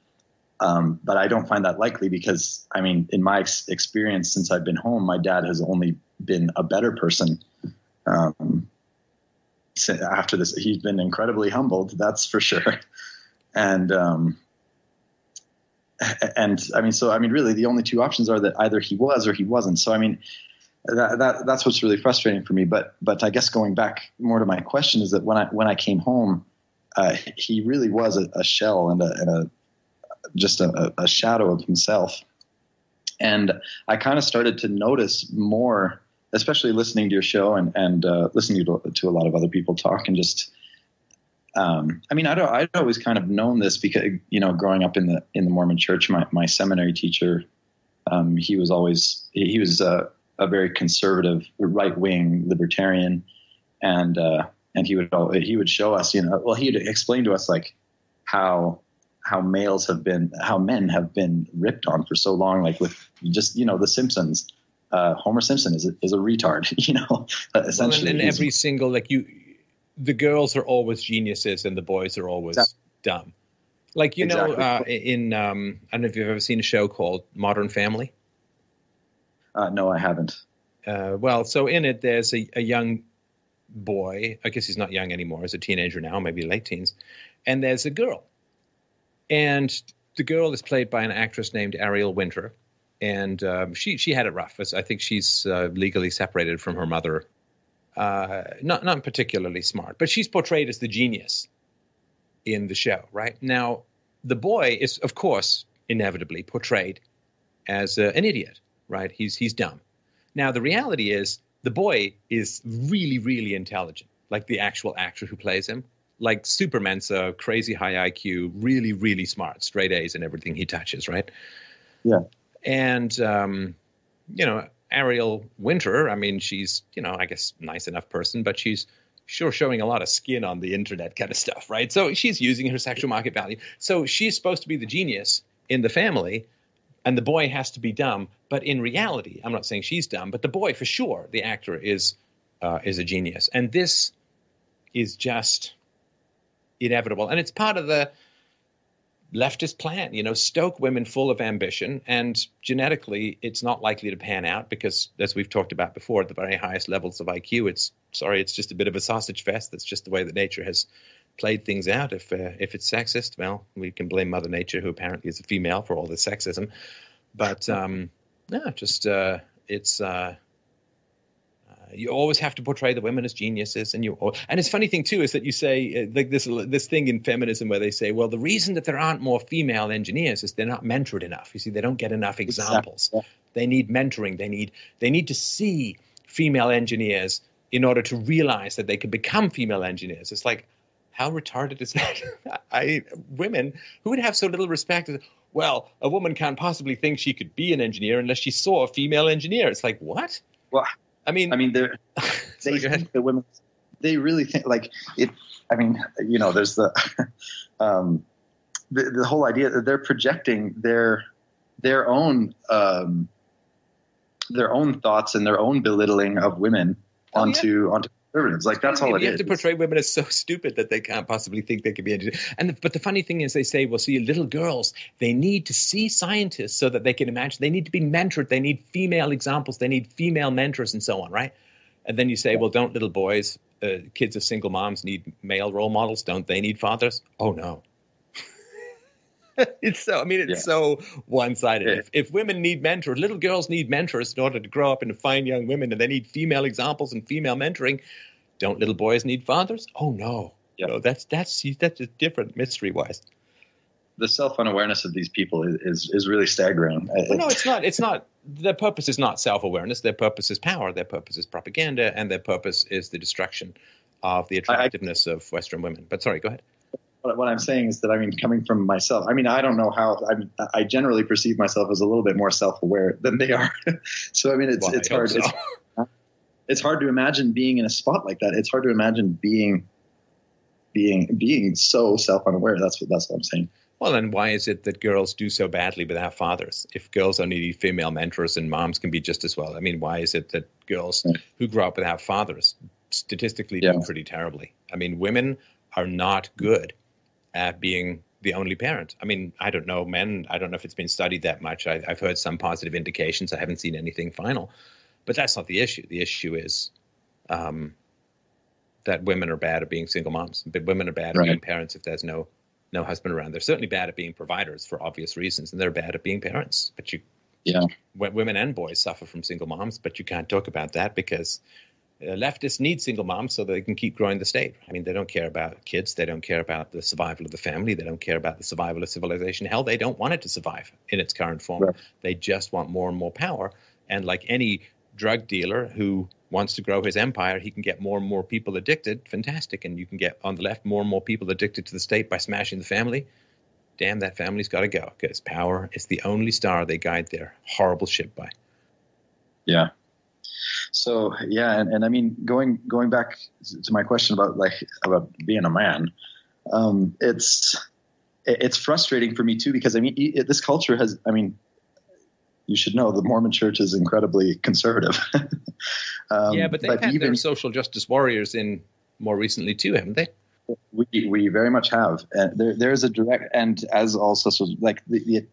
But I don't find that likely because, in my experience since I've been home, my dad has only been a better person. After this, he's been incredibly humbled, that's for sure. Really the only two options are that either he was or he wasn't. So, that's what's really frustrating for me. But I guess going back more to my question is that when I came home, he really was a shell and just a shadow of himself. And I kind of started to notice more, especially listening to your show and listening to a lot of other people talk, and just, I'd always kind of known this because, growing up in the Mormon church, my seminary teacher, he was a very conservative, right-wing libertarian, and he would show us, he'd explain to us like how men have been ripped on for so long, like with just, The Simpsons. Homer Simpson is a retard, essentially. Well, and every single, the girls are always geniuses and the boys are always dumb. Like, I don't know if you've ever seen a show called Modern Family. No, I haven't. So in it, there's a young boy. I guess he's not young anymore. He's a teenager now, maybe late teens. And there's a girl. And the girl is played by an actress named Ariel Winter. And she had it rough. I think she's legally separated from her mother. Not particularly smart, but she's portrayed as the genius in the show, right? Now, the boy is, of course, inevitably portrayed as an idiot, right? He's dumb. Now, the reality is the boy is really, really intelligent, like the actual actor who plays him. Like Superman's a crazy high IQ, really, really smart, straight A's in everything he touches, right? Yeah. And, Ariel Winter, she's, I guess nice enough person, but she's sure showing a lot of skin on the internet kind of stuff, right? So she's using her sexual market value. So she's supposed to be the genius in the family, and the boy has to be dumb. But in reality, I'm not saying she's dumb, but the boy, for sure, the actor is a genius. And this is just inevitable. And it's part of the leftist plan, stoke women full of ambition, and genetically it's not likely to pan out because, as we've talked about before, at the very highest levels of IQ, it's just a bit of a sausage fest. That's just the way that nature has played things out. If it's sexist, well, we can blame Mother Nature, who apparently is a female, for all this sexism. But you always have to portray the women as geniuses, and it's funny thing too is that you say like this thing in feminism where they say, well, the reason that there aren't more female engineers is they're not mentored enough. You see, they don't get enough examples. Exactly. They need mentoring. They need to see female engineers in order to realize that they can become female engineers. It's like, How retarded is that? Women who would have so little respect. Well, a woman can't possibly think she could be an engineer unless she saw a female engineer. It's like, what? Well, I mean, they're, sorry, they go ahead. think that women, they really think like it. I mean, there's the the whole idea that they're projecting their own thoughts and their own belittling of women onto conservatives. Like that's all it is. You have to portray women as so stupid that they can't possibly think they could be engineers. But the funny thing is, they say, well, see, little girls, they need to see scientists so that they can imagine. They need to be mentored. They need female examples. They need female mentors and so on, right? And then you say, well, don't little boys, kids of single moms, need male role models? Don't they need fathers? Oh, no. It's so one-sided. Yeah. If women need mentors, little girls need mentors in order to grow up into fine young women, and they need female examples and female mentoring. Don't little boys need fathers? Oh no, no, that's just different mystery-wise. The self-unawareness of these people is really staggering. Well, no, it's not. It's not. Their purpose is not self-awareness. Their purpose is power. Their purpose is propaganda, and their purpose is the destruction of the attractiveness of Western women. But sorry, go ahead. What I'm saying is that, coming from myself, I don't know how, I generally perceive myself as a little bit more self-aware than they are. So, it's hard. So. It's hard to imagine being in a spot like that. It's hard to imagine being so self-unaware. That's what I'm saying. Well, then why is it that girls do so badly without fathers? If girls only need female mentors and moms can be just as well. Why is it that girls who grow up without fathers statistically do pretty terribly? Women are not good at being the only parent. I don't know, men. I don't know if it's been studied that much. I've heard some positive indications. I haven't seen anything final. But that's not the issue. The issue is that women are bad at being single moms. But women are bad at being parents if there's no husband around. They're certainly bad at being providers for obvious reasons, and they're bad at being parents. But women and boys suffer from single moms, but you can't talk about that because leftists need single moms so that they can keep growing the state. They don't care about kids. They don't care about the survival of the family. They don't care about the survival of civilization. Hell, they don't want it to survive in its current form. Right. They just want more and more power. And like any drug dealer who wants to grow his empire, he can get more and more people addicted. Fantastic. And you can get, on the left, more and more people addicted to the state by smashing the family. Damn, that family's got to go because power is the only star they guide their horrible ship by. Yeah. So and going back to my question about being a man, it's frustrating for me too because this culture has you should know the Mormon Church is incredibly conservative. But they've had their social justice warriors in more recently too, haven't they? We very much have. There is a direct, and as all socials, like the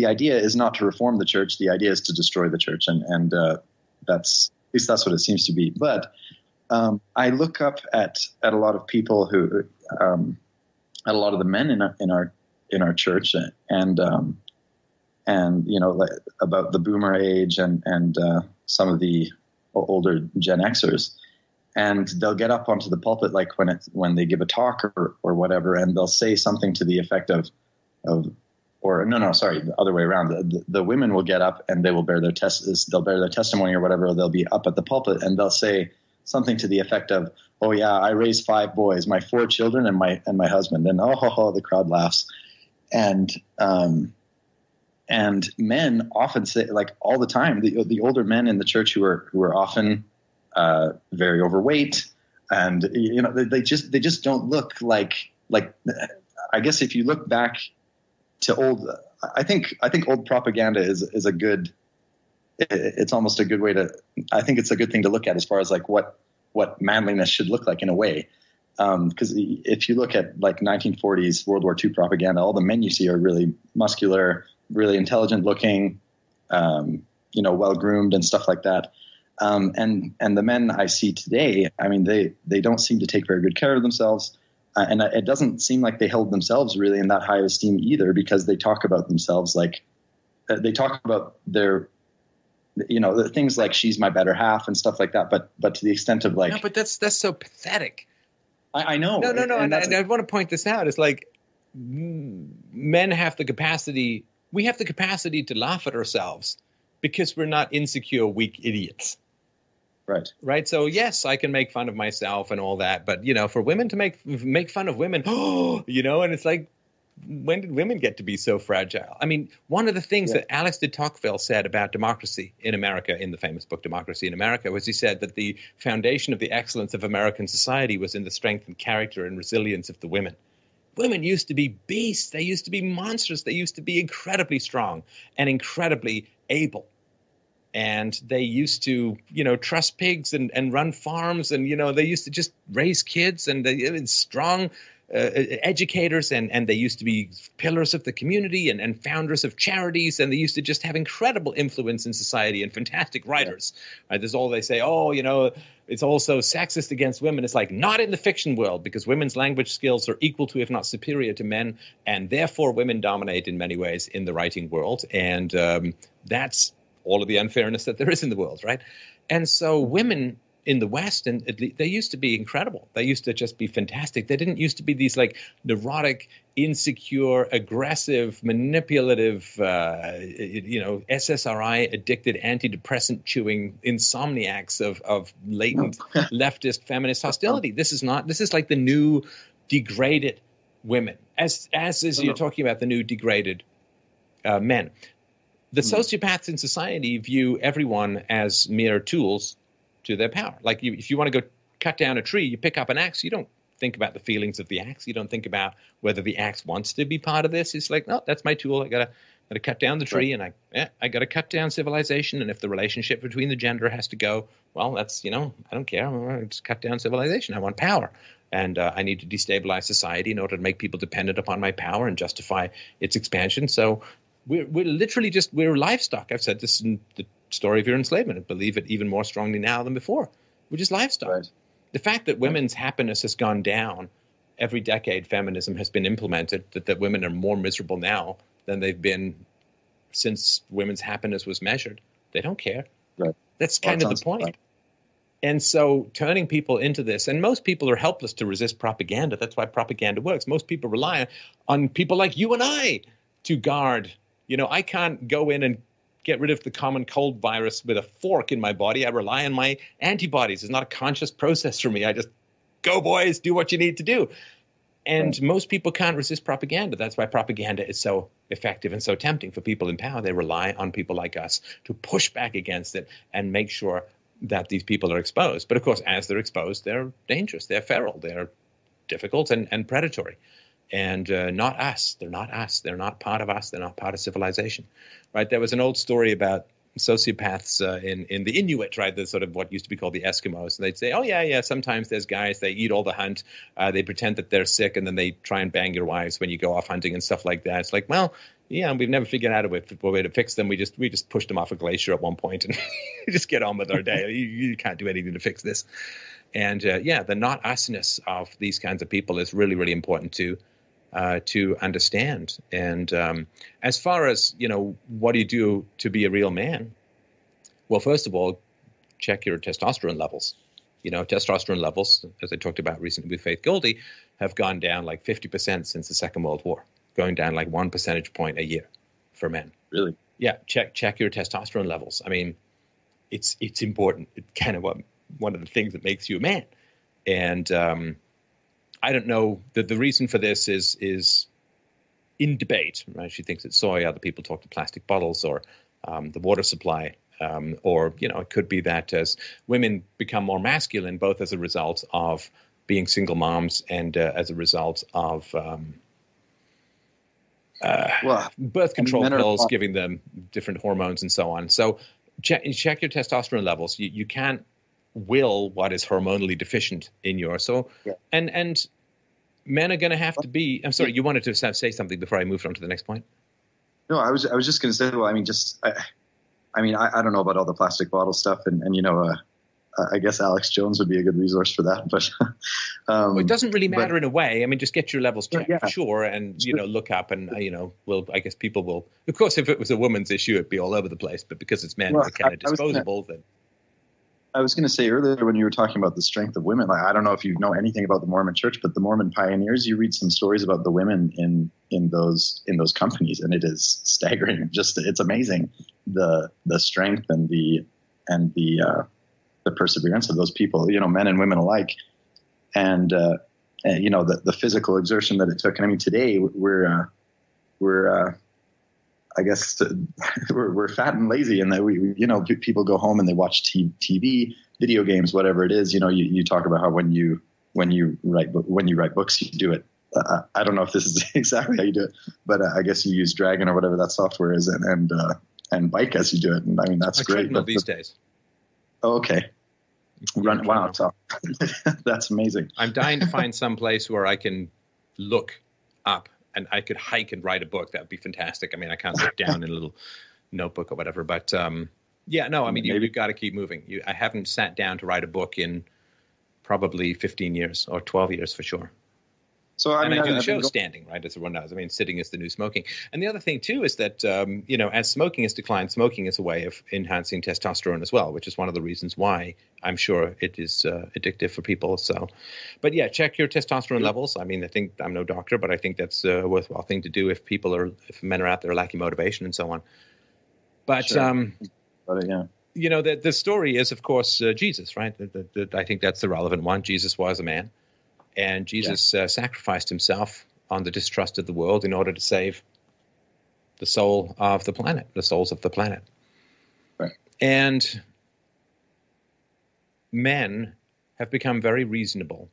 idea is not to reform the church. The idea is to destroy the church, and that's at least that's what it seems to be. But I look up at a lot of people who, at a lot of the men in our church, and about the boomer age and some of the older Gen Xers, and they'll get up onto the pulpit like when they give a talk or whatever, and they'll say something to the effect of the other way around. The women will get up and they will bear their testimony or whatever. Or they'll be up at the pulpit and they'll say something to the effect of, "Oh yeah, I raised 5 boys, my 4 children and my husband." And the crowd laughs. And men often say, like all the time, the older men in the church who are often very overweight, and they just don't look like. I guess if you look back to old, I think old propaganda is a good. It's almost a good way to. I think it's a good thing to look at as far as like what manliness should look like in a way. Because if you look at like 1940s World War II propaganda, all the men you see are really muscular, really intelligent looking, well groomed and stuff like that. And the men I see today, they don't seem to take very good care of themselves. And it doesn't seem like they held themselves really in that high esteem either, because they talk about themselves like they talk about their, the things like "she's my better half" and stuff like that. But to the extent of like, no, but that's so pathetic. I know. No. And I want to point this out. It's like men have the capacity. We have the capacity to laugh at ourselves because we're not insecure, weak idiots. Right. So yes, I can make fun of myself and all that, but for women to make fun of women, and it's like, when did women get to be so fragile? I mean, one of the things that Alex de Tocqueville said about democracy in America, in the famous book Democracy in America, was he said that the foundation of the excellence of American society was in the strength and character and resilience of the women. Women used to be beasts. They used to be monsters. They used to be incredibly strong and incredibly able. And they used to, trust pigs and run farms. And, they used to just raise kids, and they strong educators, and they used to be pillars of the community and founders of charities. And they used to just have incredible influence in society and fantastic writers. Right? There's all they say, it's also sexist against women. It's like, not in the fiction world, because women's language skills are equal to, if not superior to, men. And therefore, women dominate in many ways in the writing world. And that's all of the unfairness that there is in the world, right? And so women in the West, and they used to be incredible. They used to just be fantastic. They didn't used to be these like neurotic, insecure, aggressive, manipulative, SSRI addicted, antidepressant chewing insomniacs of latent leftist feminist hostility. This is like the new degraded women, as is you're talking about the new degraded men. The sociopaths in society view everyone as mere tools to their power. Like if you want to go cut down a tree, you pick up an axe. You don't think about the feelings of the axe. You don't think about whether the axe wants to be part of this. It's like, no, that's my tool. I gotta cut down the tree, and I gotta cut down civilization. And if the relationship between the gender has to go, well, that's I don't care. I'm gonna just cut down civilization. I want power. And I need to destabilize society in order to make people dependent upon my power and justify its expansion. So we're literally we're livestock. I've said this in the story of your enslavement. I believe it even more strongly now than before. We're just livestock. Right. The fact that women's happiness has gone down every decade feminism has been implemented, that women are more miserable now than they've been since women's happiness was measured. They don't care. Right. That's kind of the point. Right. And so turning people into this, and most people are helpless to resist propaganda. That's why propaganda works. Most people rely on people like you and I to guard. I can't go in and get rid of the common cold virus with a fork in my body. I rely on my antibodies. It's not a conscious process for me. I just go, boys, do what you need to do. And most people can't resist propaganda. That's why propaganda is so effective and so tempting for people in power. They rely on people like us to push back against it and make sure that these people are exposed. But of course, as they're exposed, they're dangerous. They're feral. They're difficult and predatory. And not us. They're not us. They're not part of us. They're not part of civilization, right? There was an old story about sociopaths in the Inuit, right? The sort of what used to be called the Eskimos. And they'd say, oh, yeah, sometimes there's guys, they eat all the hunt. They pretend that they're sick, and then they try and bang your wives when you go off hunting and stuff like that. It's like, well, yeah, we've never figured out a way to fix them. We just pushed them off a glacier at one point and just get on with our day. You can't do anything to fix this. And the not usness of these kinds of people is really, really important to understand. And as far as, what do you do to be a real man? Well, first of all, check your testosterone levels. Testosterone levels, as I talked about recently with Faith Goldie, have gone down like 50% since the Second World War, going down like 1 percentage point a year for men. Really? Yeah, check your testosterone levels. I mean, it's important. It's kind of one of the things that makes you a man. And I don't know that the reason for this is in debate. Right? She thinks it's soy. Other people talk to plastic bottles or the water supply. Or, it could be that as women become more masculine, both as a result of being single moms and as a result of birth control pills, giving them different hormones and so on. So check your testosterone levels. You can't will what is hormonally deficient in your and men are going to have to be. I'm sorry, you wanted to say something before I moved on to the next point. No, I was just going to say, well, I don't know about all the plastic bottle stuff, and I guess Alex Jones would be a good resource for that. But well, it doesn't really matter in a way. I mean, just get your levels checked, sure, and look up, and I guess people will. Of course, if it was a woman's issue, it'd be all over the place. But because it's men, they're kind of disposable. I was going to say earlier when you were talking about the strength of women, I don't know if you know anything about the Mormon Church, but the Mormon pioneers, you read some stories about the women in those companies, and it is staggering. Just it's amazing the strength and the the perseverance of those people, men and women alike, and the physical exertion that it took. And I mean, today we're I guess we're fat and lazy, and that we people go home and they watch TV, video games, whatever it is. You talk about how when you write books, you do it. I don't know if this is exactly how you do it, but I guess you use Dragon or whatever that software is, and bike as you do it. And I mean, that's great. But these days. Oh, okay. Wow. So, that's amazing. I'm dying to find some place where I can look up and I could hike and write a book. That would be fantastic. I mean, I can't look down in a little notebook or whatever, but you've got to keep moving. I haven't sat down to write a book in probably 15 years or 12 years for sure. So I do the show standing, right, as everyone knows. I mean, sitting is the new smoking. And the other thing, too, is that, as smoking has declined, smoking is a way of enhancing testosterone as well, which is one of the reasons why I'm sure it is addictive for people. So, but yeah, check your testosterone levels. I mean, I think I'm no doctor, but I think that's a worthwhile thing to do if men are out there lacking motivation and so on. But, sure. The story is, of course, Jesus, right? I think that's the relevant one. Jesus was a man. And Jesus sacrificed himself on the distrust of the world in order to save the souls of the planet. Right. And men have become very reasonable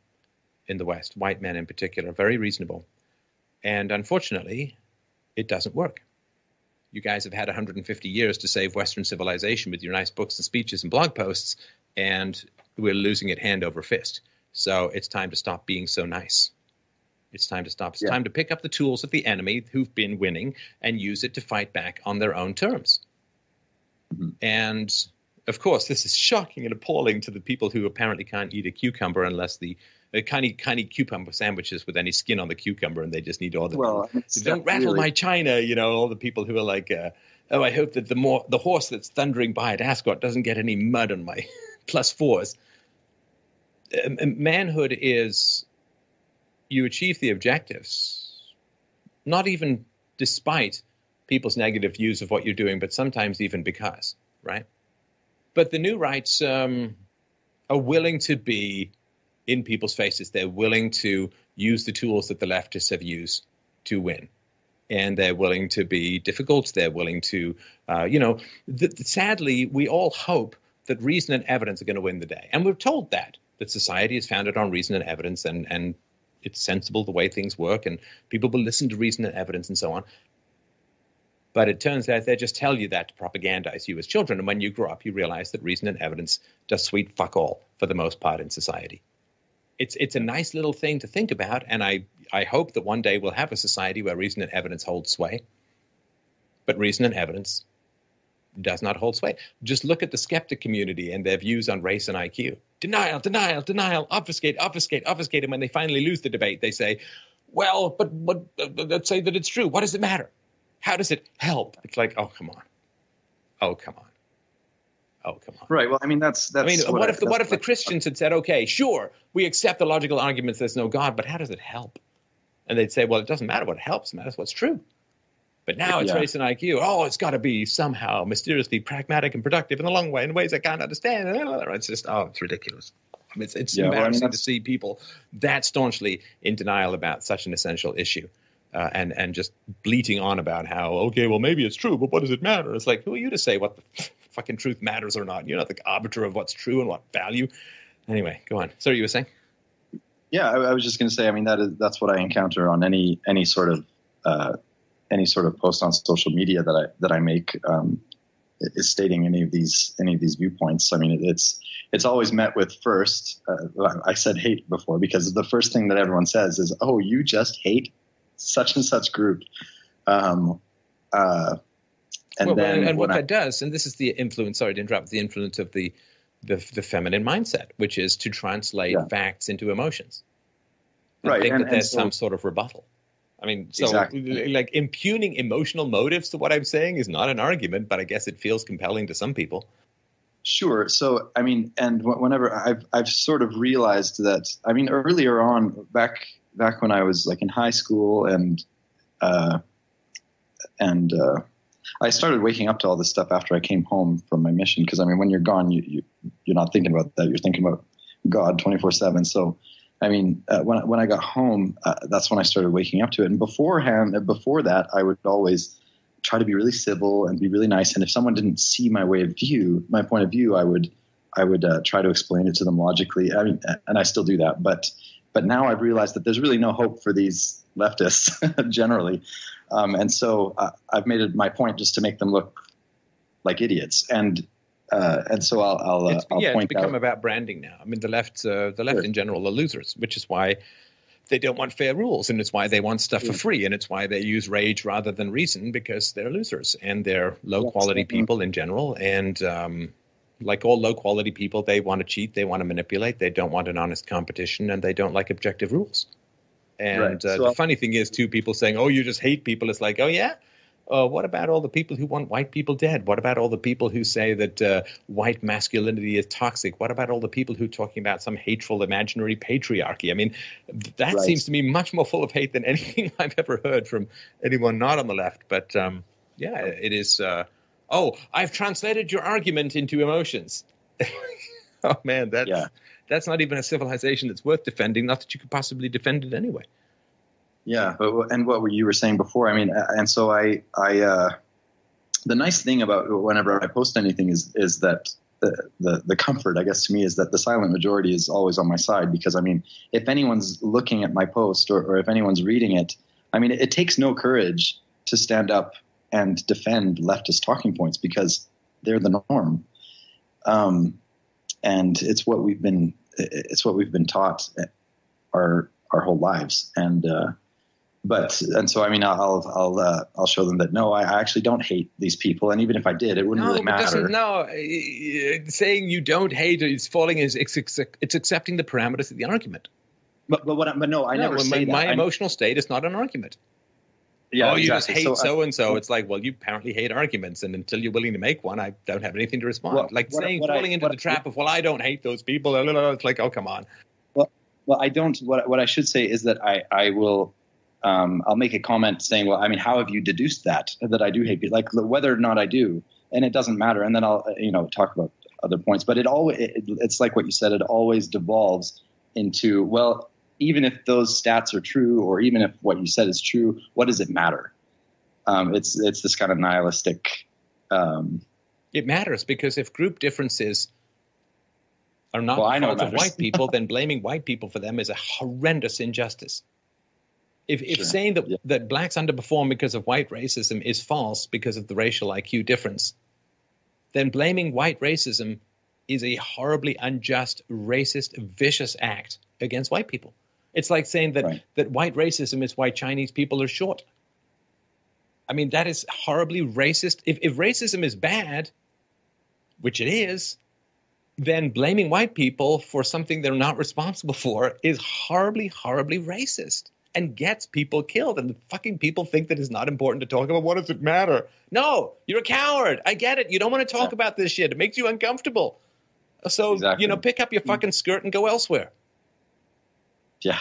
in the West, white men in particular, very reasonable. And unfortunately, it doesn't work. You guys have had 150 years to save Western civilization with your nice books and speeches and blog posts, and we're losing it hand over fist. So it's time to stop being so nice. It's time to stop. It's time to pick up the tools of the enemy who've been winning and use it to fight back on their own terms. Mm-hmm. And, of course, this is shocking and appalling to the people who apparently can't eat a cucumber unless the can't eat cucumber sandwiches with any skin on the cucumber, and they just need all the don't rattle my china, all the people who are like, I hope that the horse that's thundering by at Ascot doesn't get any mud on my +4s. Manhood is you achieve the objectives, not even despite people's negative views of what you're doing, but sometimes even because, right? But the new rights are willing to be in people's faces. They're willing to use the tools that the leftists have used to win. And they're willing to be difficult. They're willing to, sadly, we all hope that reason and evidence are going to win the day. And we're told that society is founded on reason and evidence, and it's sensible the way things work, and people will listen to reason and evidence and so on. But it turns out they just tell you that to propagandize you as children. And when you grow up, you realize that reason and evidence does sweet fuck all for the most part in society. It's a nice little thing to think about, and I hope that one day we'll have a society where reason and evidence hold sway. But reason and evidence does not hold sway. Just look at the skeptic community and their views on race and IQ. Denial, denial, denial, obfuscate, obfuscate, obfuscate. And when they finally lose the debate, they say, well, but let's say that it's true. What does it matter? How does it help? It's like, oh, come on. Oh, come on. Oh, come on. Right. Well, I mean, that's. I mean, what if the Christians had said, okay, sure, we accept the logical arguments, there's no God, but how does it help? And they'd say, well, it doesn't matter what helps, it matters what's true. But now it's race and IQ. Oh, it's got to be somehow mysteriously pragmatic and productive in the long way in ways I can't understand. It's just, it's ridiculous. I mean, it's embarrassing to see people that staunchly in denial about such an essential issue. And just bleating on about how, okay, well, maybe it's true, but what does it matter? It's like, who are you to say what the fucking truth matters or not? You're not the arbiter of what's true and what value. Anyway, go on. So you were saying? Yeah, I was just going to say, I mean, that's what I encounter on any sort of post on social media that I make, is stating any of these viewpoints. I mean, it's always met with first. I said hate before because the first thing that everyone says is, "Oh, you just hate such and such group." And what that does, and this is the influence. Sorry to interrupt. The influence of the feminine mindset, which is to translate facts into emotions. I think that there's some sort of rebuttal. I mean, so exactly. Like impugning emotional motives to what I'm saying is not an argument, but I guess it feels compelling to some people. Sure. So, I mean, and whenever I've sort of realized that, I mean, earlier on, back when I was like in high school and I started waking up to all this stuff after I came home from my mission. Because I mean, when you're gone, you're not thinking about that. You're thinking about God 24/7. So, I mean, when I got home, that's when I started waking up to it. And before that, I would always try to be really civil and be really nice. And if someone didn't see my point of view, I would try to explain it to them logically. I mean, and I still do that. But now I've realized that there's really no hope for these leftists generally. And so I've made it my point just to make them look like idiots. And so I'll point it's become out about branding now. I mean, the left Sure. in general are losers, which is why they don't want fair rules, and it's why they want stuff for free, and it's why they use rage rather than reason, because they're losers and they're low quality people in general. And like all low quality people, they want to cheat, they want to manipulate, they don't want an honest competition, and they don't like objective rules. And Right. the funny thing is, too, people saying, "Oh, you just hate people." It's like, oh yeah. What about all the people who want white people dead? What about all the people who say that white masculinity is toxic? What about all the people who are talking about some hateful imaginary patriarchy? I mean, that Right. seems to me much more full of hate than anything I've ever heard from anyone not on the left. But yeah, it is. I've translated your argument into emotions. Oh man, that's not even a civilization that's worth defending. Not that you could possibly defend it anyway. Yeah, and what you were saying before, I mean, and so I the nice thing about whenever I post anything is that the comfort, I guess, to me is that the silent majority is always on my side, because I mean, if anyone's looking at my post or if anyone's reading it, I mean, it takes no courage to stand up and defend leftist talking points, because they're the norm, and it's what we've been taught our whole lives, and so I mean, I'll show them that no, I actually don't hate these people, and even if I did, it wouldn't really matter. Saying you don't hate is falling is it's accepting the parameters of the argument. But I never say that. My emotional state is not an argument. Yeah, you exactly. just hate so and so. It's like, well, you apparently hate arguments, and until you're willing to make one, I don't have anything to respond. Falling into the trap of, well, I don't hate those people. It's like, oh, come on. Well, I don't. What I should say is that I will. I'll make a comment saying, well, I mean, how have you deduced that I do hate people? Like whether or not I do, and it doesn't matter. And then I'll, talk about other points. But it's like what you said. It always devolves into, well, even if those stats are true, or even if what you said is true, what does it matter? It's this kind of nihilistic. It matters, because if group differences are not the fault of white people, then blaming white people for them is a horrendous injustice. If saying that blacks underperform because of white racism is false because of the racial IQ difference, then blaming white racism is a horribly unjust, racist, vicious act against white people. It's like saying that white racism is why Chinese people are short. I mean, that is horribly racist. If racism is bad, which it is, then blaming white people for something they're not responsible for is horribly, horribly racist and gets people killed. And the fucking people think that it's not important to talk about. What does it matter? No, you're a coward. I get it. You don't want to talk about this shit. It makes you uncomfortable. So, pick up your fucking skirt and go elsewhere. Yeah.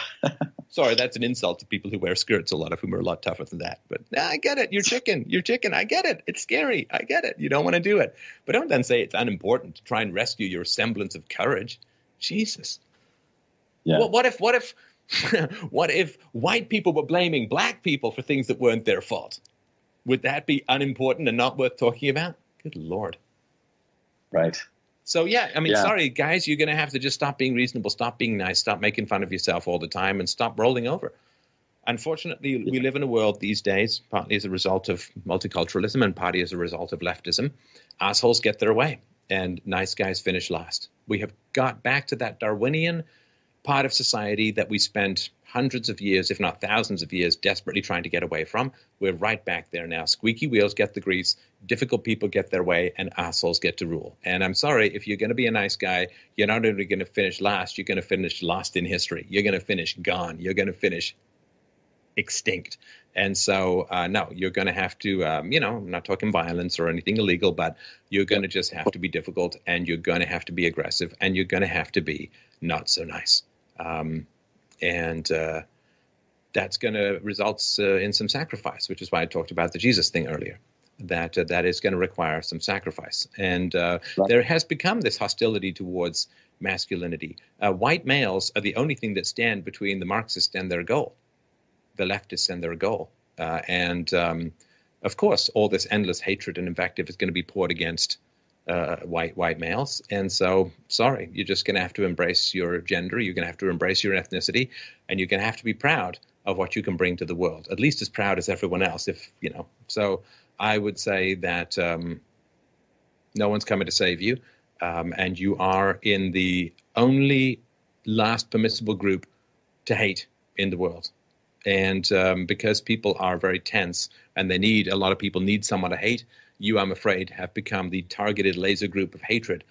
Sorry, that's an insult to people who wear skirts, a lot of whom are a lot tougher than that. But I get it. You're chicken. You're chicken. I get it. It's scary. I get it. You don't want to do it. But don't then say it's unimportant to try and rescue your semblance of courage. Jesus. Yeah. What if what if white people were blaming black people for things that weren't their fault? Would that be unimportant and not worth talking about? Good Lord. Right. So, sorry, guys, you're going to have to just stop being reasonable, stop being nice, stop making fun of yourself all the time, and stop rolling over. Unfortunately, we live in a world these days, partly as a result of multiculturalism and partly as a result of leftism. Assholes get their way, and nice guys finish last. We have got back to that Darwinian part of society that we spent hundreds of years, if not thousands of years, desperately trying to get away from. We're right back there now. Squeaky wheels get the grease, difficult people get their way, and assholes get to rule. And I'm sorry, if you're going to be a nice guy, you're not only going to finish last, you're going to finish lost in history. You're going to finish gone. You're going to finish extinct. And so, no, you're going to have to, I'm not talking violence or anything illegal, but you're going to just have to be difficult, and you're going to have to be aggressive, and you're going to have to be not so nice. And that's going to result in some sacrifice, which is why I talked about the Jesus thing earlier. that is going to require some sacrifice. And Right. there has become this hostility towards masculinity. White males are the only thing that stand between the Marxists and their goal, the leftists and their goal. Of course, all this endless hatred and invective is going to be poured against white males. And so, sorry, you're just going to have to embrace your gender. You're going to have to embrace your ethnicity, and you're going to have to be proud of what you can bring to the world, at least as proud as everyone else. If you know, so I would say that no one's coming to save you, and you are in the only last permissible group to hate in the world. And because people are very tense and a lot of people need someone to hate, you, I'm afraid, have become the targeted laser group of hatred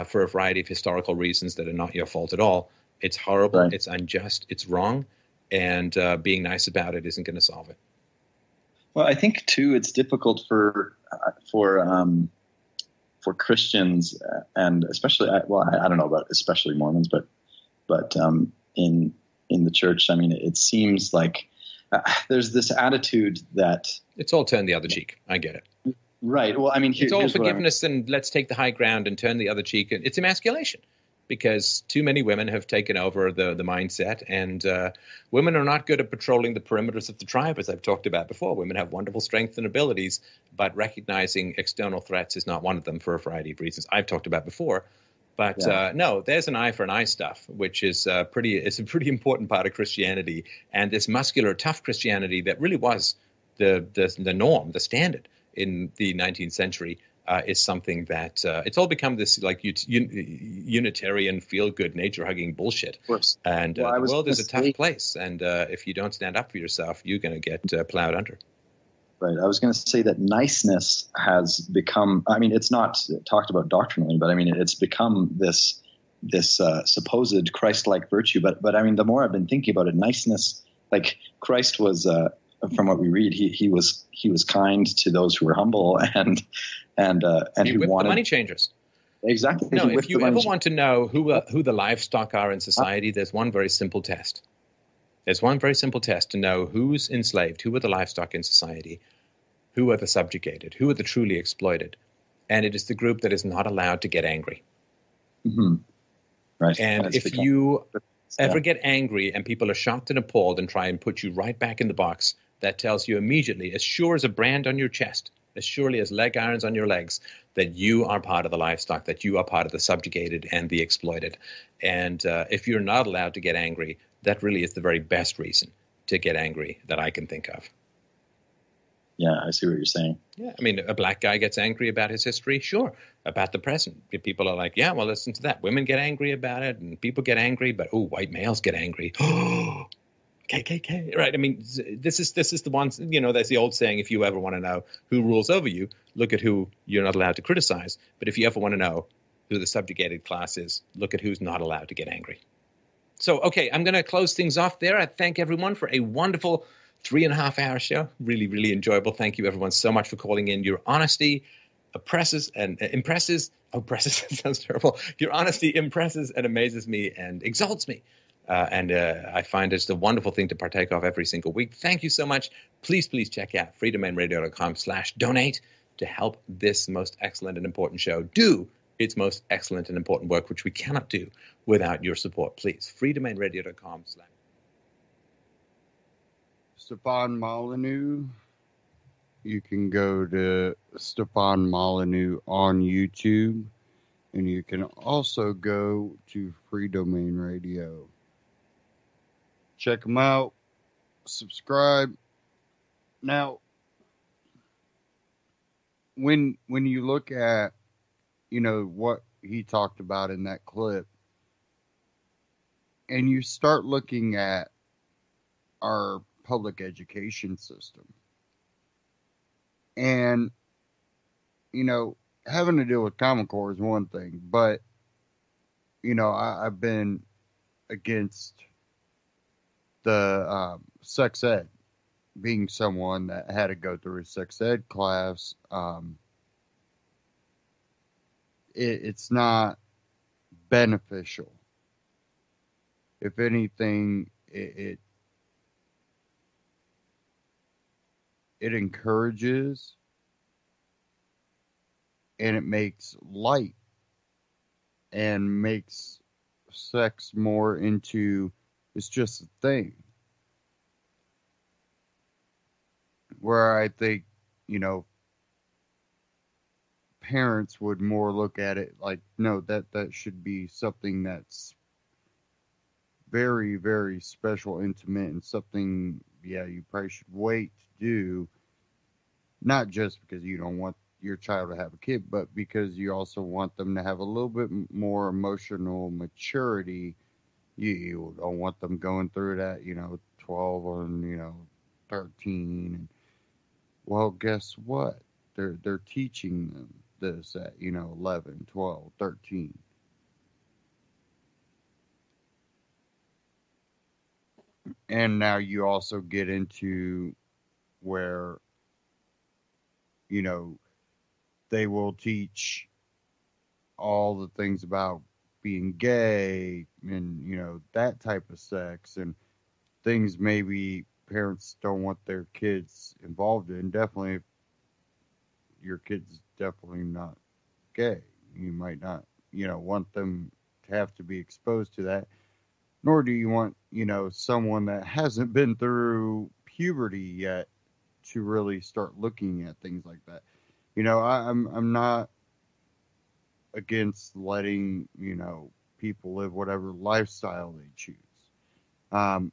for a variety of historical reasons that are not your fault at all. It's horrible, Right. It's unjust, it's wrong, and being nice about it isn't going to solve it. Well, I think too, it's difficult for Christians and especially, I don't know about especially Mormons, but in the church, I mean, it seems like there's this attitude that it's all turn the other cheek. I get it. Right. Well, I mean, it's all forgiveness and let's take the high ground and turn the other cheek. It's emasculation, because too many women have taken over the mindset, and women are not good at patrolling the perimeters of the tribe, as I've talked about before. Women have wonderful strengths and abilities, but recognizing external threats is not one of them for a variety of reasons I've talked about before. But no, there's an eye for an eye stuff, which is it's a pretty important part of Christianity, and this muscular, tough Christianity that really was the norm, the standard in the 19th century. Is something that it's all become this like Unitarian feel-good, nature-hugging bullshit. Of course. And the world is a tough place, and if you don't stand up for yourself, you're going to get plowed under. Right. I was going to say that niceness has become, I mean, it's not talked about doctrinally, but I mean, it's become this supposed Christ-like virtue. But I mean, the more I've been thinking about it, niceness, like Christ was, from what we read, he was kind to those who were humble and he who wanted the money changers. Exactly. No, if you ever want to know who the livestock are in society, there's one very simple test. There's one very simple test to know who's enslaved, who are the livestock in society, who are the subjugated, who are the truly exploited. And it is the group that is not allowed to get angry. Mm-hmm. Right. And if you ever get angry and people are shocked and appalled and try and put you right back in the box, that tells you immediately, as sure as a brand on your chest, as surely as leg irons on your legs, that you are part of the livestock, that you are part of the subjugated and the exploited. And if you're not allowed to get angry, that really is the very best reason to get angry that I can think of. Yeah, I see what you're saying. Yeah, I mean, a black guy gets angry about his history, sure. About the present, people are like, yeah, well, listen to that. Women get angry about it, and people get angry, but white males get angry. KKK, right? I mean, this is the one. There's the old saying: if you ever want to know who rules over you, look at who you're not allowed to criticize. But if you ever want to know who the subjugated class is, look at who's not allowed to get angry. So, okay, I'm going to close things off there. I thank everyone for a wonderful 3.5-hour show. Really, really enjoyable. Thank you, everyone, so much for calling in. Your honesty impresses and impresses. Oh, presses sounds terrible. Your honesty impresses and amazes me and exalts me. And I find it's a wonderful thing to partake of every single week. Thank you so much. Please check out freedomainradio.com/donate to help this most excellent and important show do its most excellent and important work, which we cannot do without your support. Please, freedomainradio.com/ Stefan Molyneux. You can go to Stefan Molyneux on YouTube, and you can also go to Free Domain Radio. Check them out. Subscribe. Now, when you look at, what he talked about in that clip, and you start looking at our public education system, and, having to deal with Common Core is one thing, but, I've been against the sex ed, being someone that had to go through a sex ed class. It's not beneficial. If anything, it encourages and it makes light and makes sex more into it's just a thing. Where I think, you know, parents would more look at it like, no, that should be something that's very, very special, intimate, and something, yeah, you probably should wait to do, not just because you don't want your child to have a kid, but because you also want them to have a little bit more emotional maturity. You don't want them going through that, 12 and, 13. And, well, guess what? They're teaching them this at, 11, 12, 13. And now you also get into where, you know, they will teach all the things about being gay and, that type of sex and things maybe parents don't want their kids involved in. Definitely, if your kid's definitely not gay, you might not, want them to have to be exposed to that. Nor do you want, someone that hasn't been through puberty yet to really start looking at things like that. I'm not against letting, people live whatever lifestyle they choose. Um,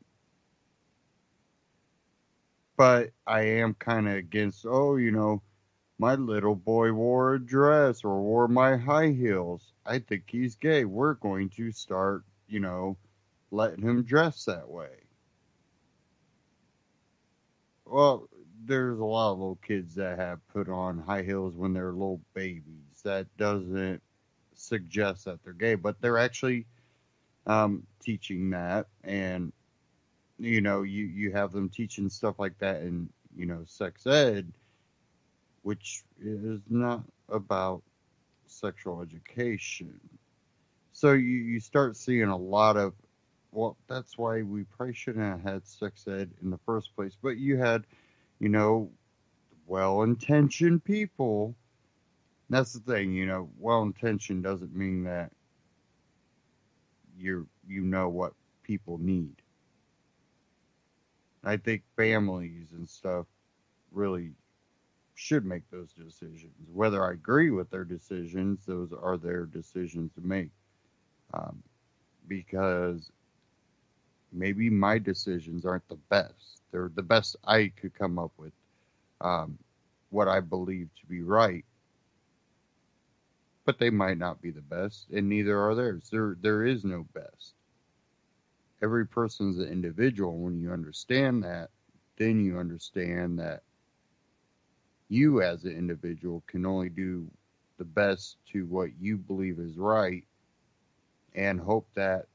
but I am kind of against, my little boy wore a dress or wore my high heels. I think he's gay. We're going to start, letting him dress that way. Well, there's a lot of little kids that have put on high heels when they're little babies. That doesn't suggest that they're gay, but they're actually teaching that. And, you have them teaching stuff like that in, sex ed, which is not about sexual education. So you start seeing a lot of, well, that's why we probably shouldn't have had sex ed in the first place. But you had, well-intentioned people. That's the thing, well-intentioned doesn't mean that you know what people need. I think families and stuff really should make those decisions. Whether I agree with their decisions, those are their decisions to make. Because maybe my decisions aren't the best. They're the best I could come up with, what I believe to be right. But they might not be the best, and neither are theirs. There is no best. Every person's an individual. When you understand that, then you understand that you as an individual can only do the best to what you believe is right and hope that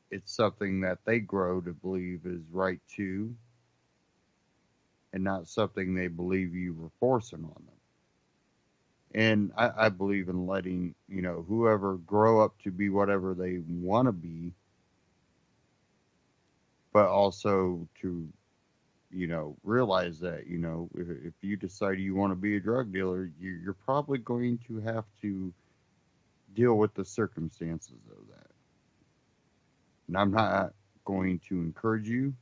it's something that they grow to believe is right too, and not something they believe you were forcing on them. And I believe in letting, whoever grow up to be whatever they want to be, but also to, realize that, if you decide you want to be a drug dealer, you're probably going to have to deal with the circumstances of that. And I'm not going to encourage you,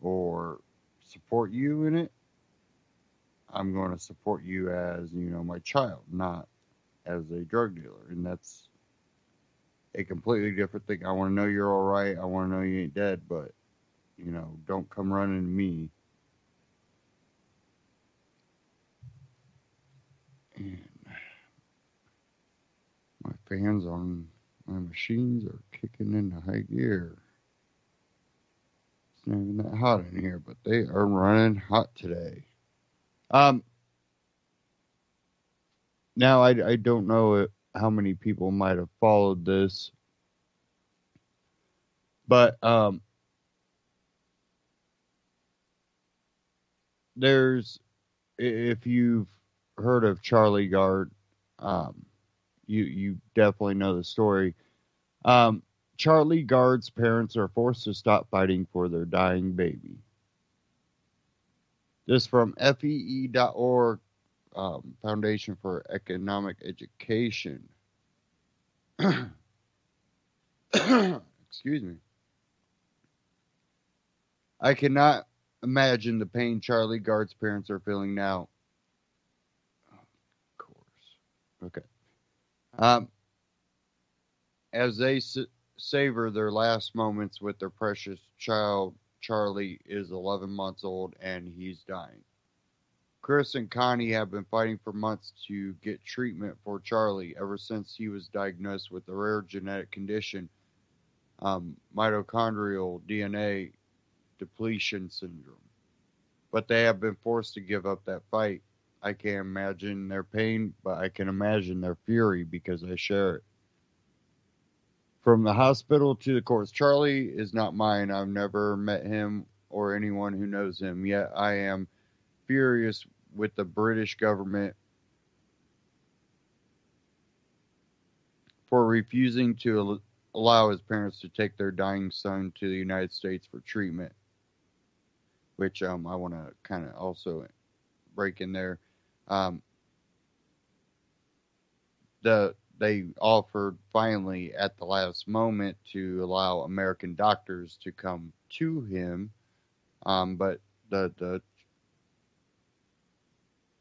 or support you in it. I'm going to support you as, my child, not as a drug dealer. And that's a completely different thing. I want to know you're all right. I want to know you ain't dead, but, don't come running to me. And my fans on my machines are kicking into high gear. It's not even that hot in here, but they are running hot today. Now I don't know how many people might have followed this, but there's, if you've heard of Charlie Gard, you definitely know the story. Charlie Gard's parents are forced to stop fighting for their dying baby. This from FEE.org. Foundation for Economic Education. Excuse me. I cannot imagine the pain Charlie Gard's parents are feeling now. Of course. Okay. Um, as they savor their last moments with their precious child, Charlie is 11 months old and he's dying. Chris and Connie have been fighting for months to get treatment for Charlie ever since he was diagnosed with a rare genetic condition, mitochondrial DNA depletion syndrome. But they have been forced to give up that fight. I can't imagine their pain, but I can imagine their fury because I share it. From the hospital to the courts, Charlie is not mine. I've never met him or anyone who knows him, yet I am furious with the British government for refusing to allow his parents to take their dying son to the United States for treatment, which I want to kind of also break in there. They offered finally at the last moment to allow American doctors to come to him, but the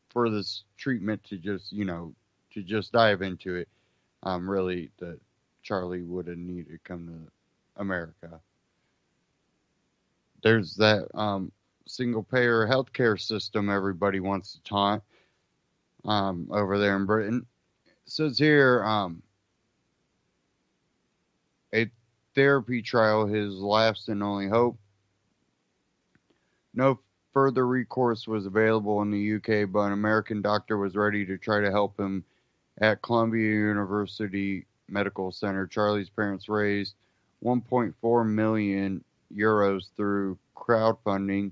for this treatment to just dive into it, really the Charlie would have needed to come to America. There's that single payer healthcare system everybody wants to taunt over there in Britain. It says here, a therapy trial, his last and only hope. No further recourse was available in the UK, but an American doctor was ready to try to help him at Columbia University Medical Center. Charlie's parents raised 1.4 million euros through crowdfunding.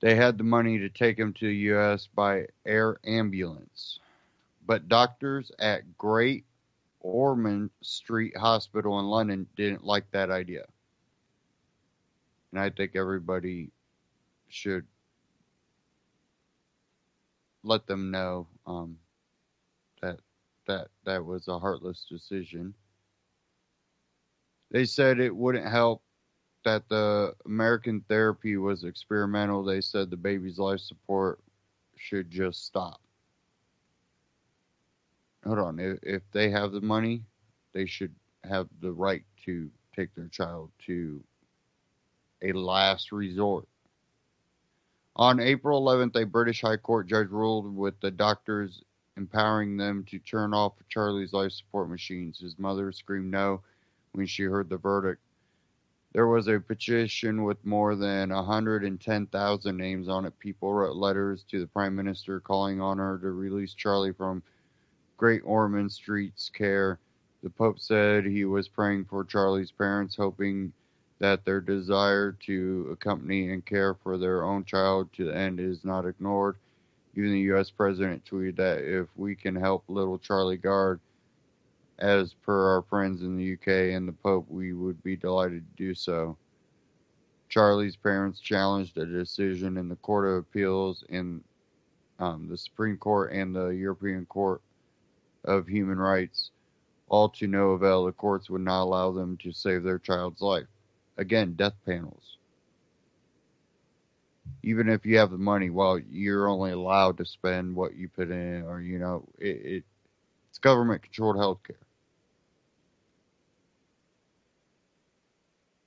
They had the money to take him to the U.S. by air ambulance. But doctors at Great Ormond Street Hospital in London didn't like that idea. And I think everybody should let them know that was a heartless decision. They said it wouldn't help that the American therapy was experimental. They said the baby's life support should just stop. Hold on. If they have the money, they should have the right to take their child to a last resort. On April 11th, a British High Court judge ruled with the doctors empowering them to turn off Charlie's life support machines. His mother screamed no when she heard the verdict. There was a petition with more than 110,000 names on it. People wrote letters to the Prime Minister calling on her to release Charlie from Great Ormond Street's care. The Pope said he was praying for Charlie's parents, hoping that their desire to accompany and care for their own child to the end is not ignored. Even the U.S. President tweeted that if we can help little Charlie Gard, as per our friends in the UK and the Pope, we would be delighted to do so. Charlie's parents challenged a decision in the Court of Appeals in the Supreme Court and the European Court of Human Rights, all to no avail. The courts would not allow them to save their child's life. Again, death panels. Even if you have the money, well, you're only allowed to spend what you put in, or it's government-controlled healthcare.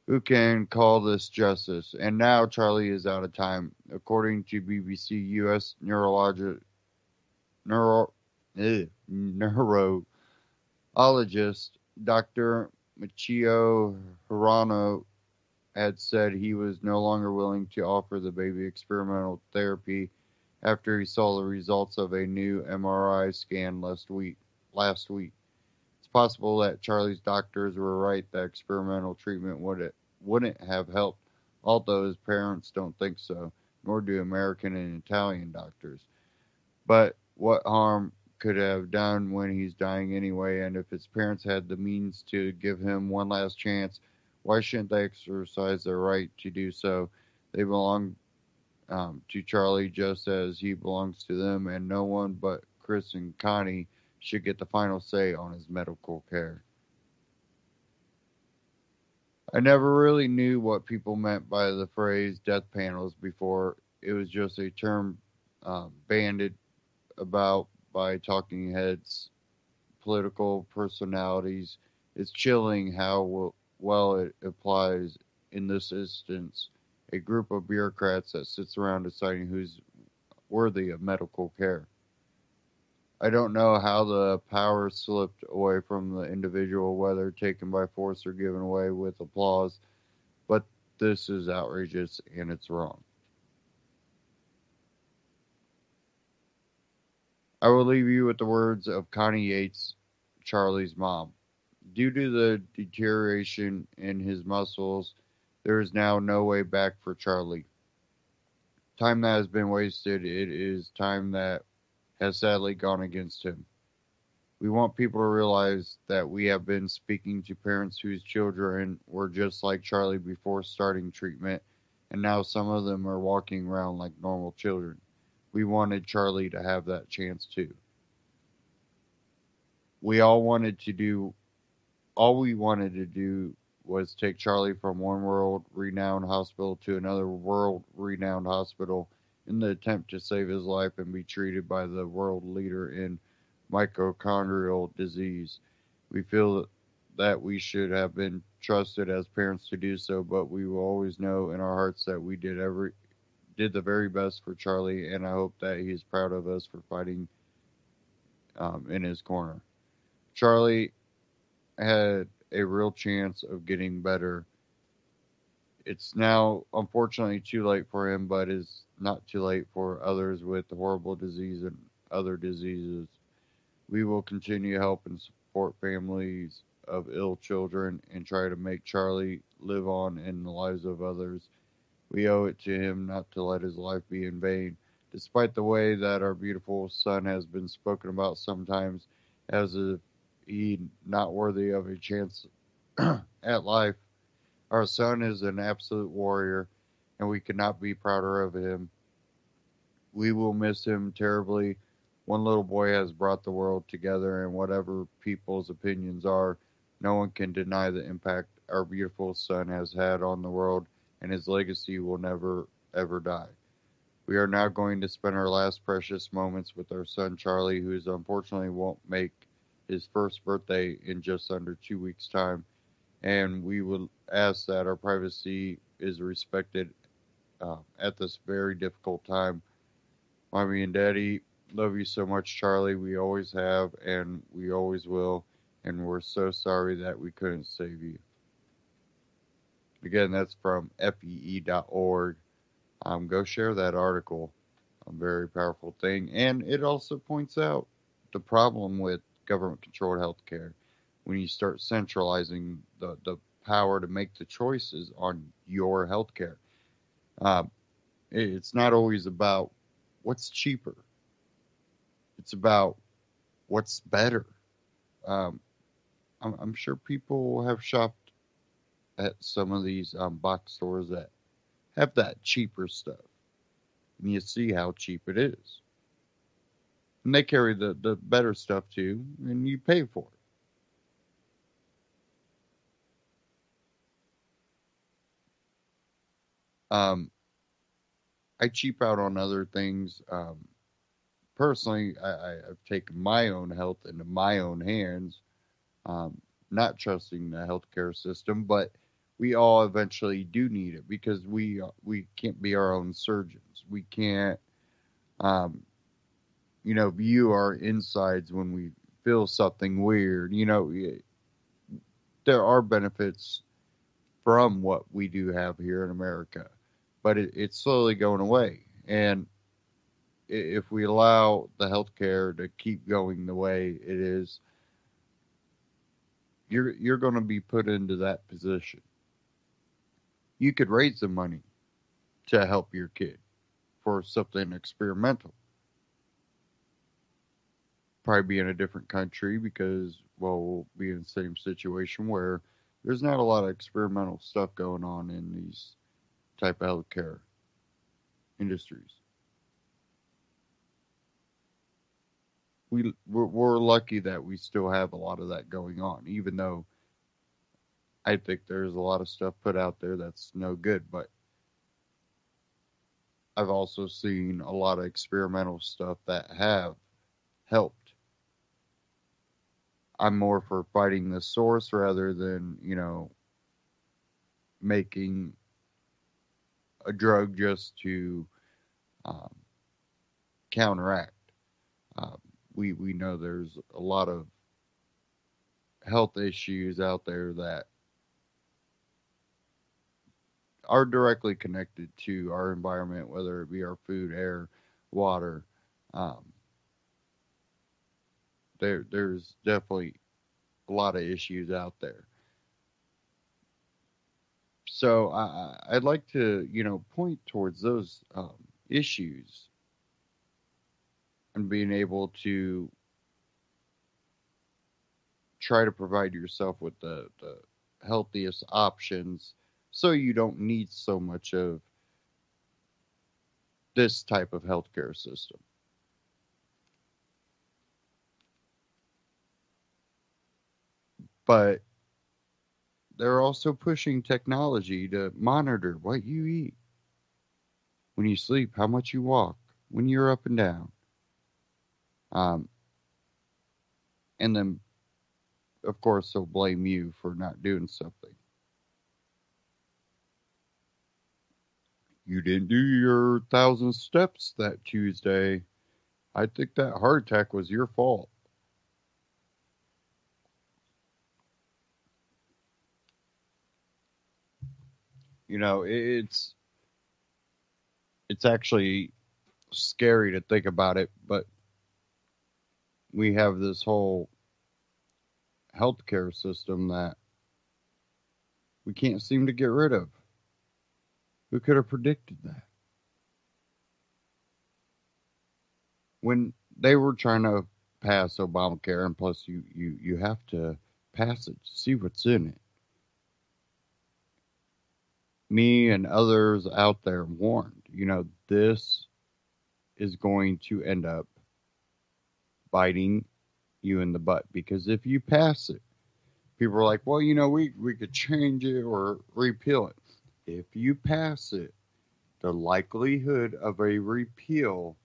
Who can call this justice? And now Charlie is out of time. According to BBC, U.S. neurologist Dr. Michio Hirano had said he was no longer willing to offer the baby experimental therapy after he saw the results of a new MRI scan last week. It's possible that Charlie's doctors were right that experimental treatment wouldn't have helped, although his parents don't think so, nor do American and Italian doctors. But what harm could have done when he's dying anyway, and if his parents had the means to give him one last chance, why shouldn't they exercise their right to do so? They belong to Charlie just as he belongs to them, and no one but Chris and Connie should get the final say on his medical care. I never really knew what people meant by the phrase death panels before. It was just a term bandied about by talking heads, political personalities. It's chilling how well it applies in this instance. A group of bureaucrats that sits around deciding who's worthy of medical care. I don't know how the power slipped away from the individual, whether taken by force or given away with applause, but this is outrageous and it's wrong. I will leave you with the words of Connie Yates, Charlie's mom. Due to the deterioration in his muscles, there is now no way back for Charlie. Time that has been wasted, it is time that has sadly gone against him. We want people to realize that we have been speaking to parents whose children were just like Charlie before starting treatment, and now some of them are walking around like normal children. We wanted Charlie to have that chance too. All we wanted to do was take Charlie from one world-renowned hospital to another world-renowned hospital in the attempt to save his life and be treated by the world leader in mitochondrial disease. We feel that we should have been trusted as parents to do so, but we will always know in our hearts that we did the very best for Charlie, and I hope that he is proud of us for fighting in his corner. Charlie had a real chance of getting better. It's now unfortunately too late for him, but it's not too late for others with horrible disease and other diseases. We will continue to help and support families of ill children and try to make Charlie live on in the lives of others. We owe it to him not to let his life be in vain. Despite the way that our beautiful son has been spoken about sometimes as if he not worthy of a chance at life, our son is an absolute warrior, and we could not be prouder of him. We will miss him terribly. One little boy has brought the world together, and whatever people's opinions are, no one can deny the impact our beautiful son has had on the world, and his legacy will never, ever die. We are now going to spend our last precious moments with our son Charlie, who unfortunately won't make his first birthday in just under 2 weeks' time, and we will ask that our privacy is respected at this very difficult time. Mommy and Daddy, love you so much, Charlie. We always have, and we always will, and we're so sorry that we couldn't save you. Again, that's from fee.org. Go share that article. A very powerful thing. And it also points out the problem with government-controlled healthcare when you start centralizing the power to make the choices on your healthcare. It's not always about what's cheaper. It's about what's better. I'm sure people have shopped at some of these box stores that have that cheaper stuff. And you see how cheap it is. And they carry the better stuff too, and you pay for it. I cheap out on other things. Personally, I've taken my own health into my own hands, not trusting the healthcare system, but we all eventually do need it because we can't be our own surgeons. We can't, view our insides when we feel something weird. There are benefits from what we do have here in America, but it's slowly going away. And if we allow the healthcare to keep going the way it is, you're going to be put into that position. You could raise the money to help your kid for something experimental. Probably be in a different country because, we'll be in the same situation where there's not a lot of experimental stuff going on in these type of healthcare. industries. We're lucky that we still have a lot of that going on, even though I think there's a lot of stuff put out there that's no good. But I've also seen a lot of experimental stuff that have helped. I'm more for fighting the source rather than, making a drug just to um, counteract. Um, we know there's a lot of health issues out there that are directly connected to our environment, whether it be our food, air, water. Um, there's definitely a lot of issues out there. So I'd like to, point towards those issues and being able to try to provide yourself with the healthiest options so you don't need so much of this type of healthcare system. But they're also pushing technology to monitor what you eat, when you sleep, how much you walk, when you're up and down. Um, and then, of course, they'll blame you for not doing something. You didn't do your 1,000 steps that Tuesday. I think that heart attack was your fault. It's actually scary to think about it, but we have this whole healthcare system that we can't seem to get rid of. Who could have predicted that? When they were trying to pass Obamacare, and plus you have to pass it to see what's in it. Me and others out there warned, this is going to end up biting you in the butt, because if you pass it, people are like, well, we could change it or repeal it. If you pass it, the likelihood of a repeal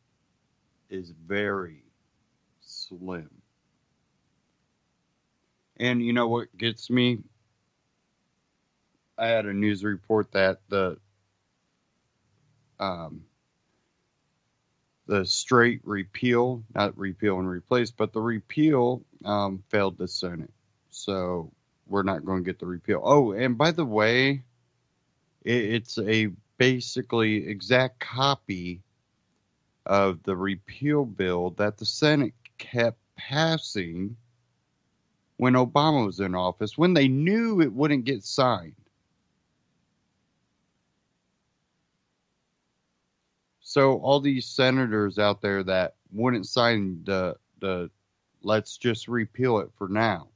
is very slim. And you know what gets me? I had a news report that the straight repeal, not repeal and replace, but the repeal failed the Senate. So we're not going to get the repeal. Oh, and by the way, it's a basically exact copy of the repeal bill that the Senate kept passing when Obama was in office, when they knew it wouldn't get signed. So all these senators out there that wouldn't sign the let's just repeal it for now.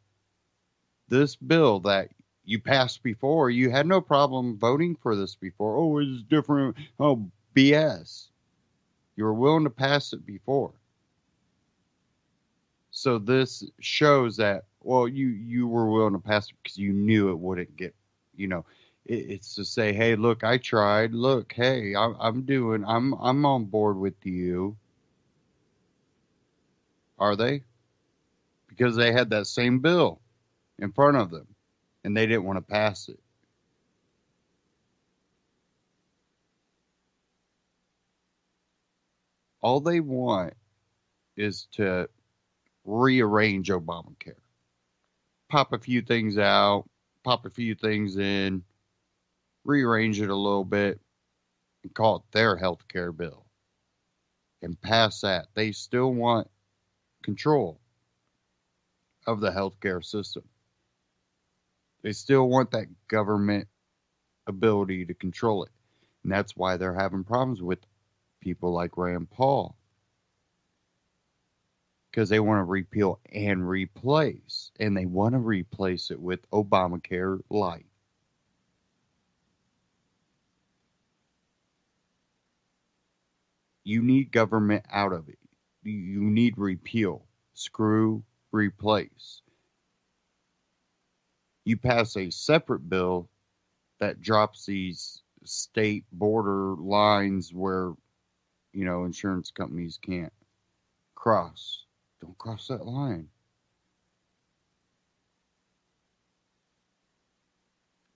This bill that you passed before, you had no problem voting for this before. Oh, it's different. Oh, BS. You were willing to pass it before. So this shows that, well, you were willing to pass it because you knew it wouldn't get, it's to say, hey, look, I tried. Look, hey, I'm on board with you. Are they? Because they had that same bill in front of them and they didn't want to pass it. All they want is to rearrange Obamacare. Pop a few things out, pop a few things in, rearrange it a little bit, and call it their health care bill. And pass that. They still want control of the healthcare system. They still want that government ability to control it. And that's why they're having problems with people like Rand Paul. Because they want to repeal and replace. And they want to replace it with Obamacare Light. You need government out of it. You need repeal, screw, replace. You pass a separate bill that drops these state border lines where, insurance companies can't cross. Don't cross that line.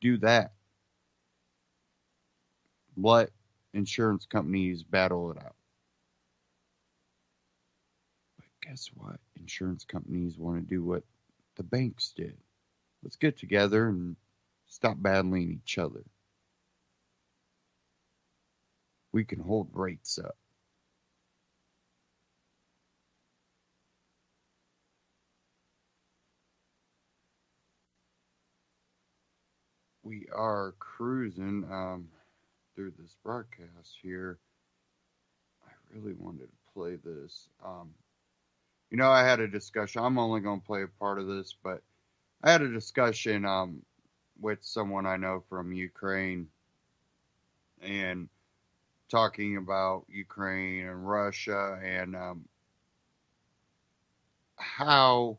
Do that. Let insurance companies battle it out. But guess what? Insurance companies want to do what the banks did. Let's get together and stop battling each other. We can hold rates up. We are cruising through this broadcast here. I really wanted to play this. I had a discussion. I'm only going to play a part of this, but I had a discussion with someone I know from Ukraine, and talking about Ukraine and Russia and how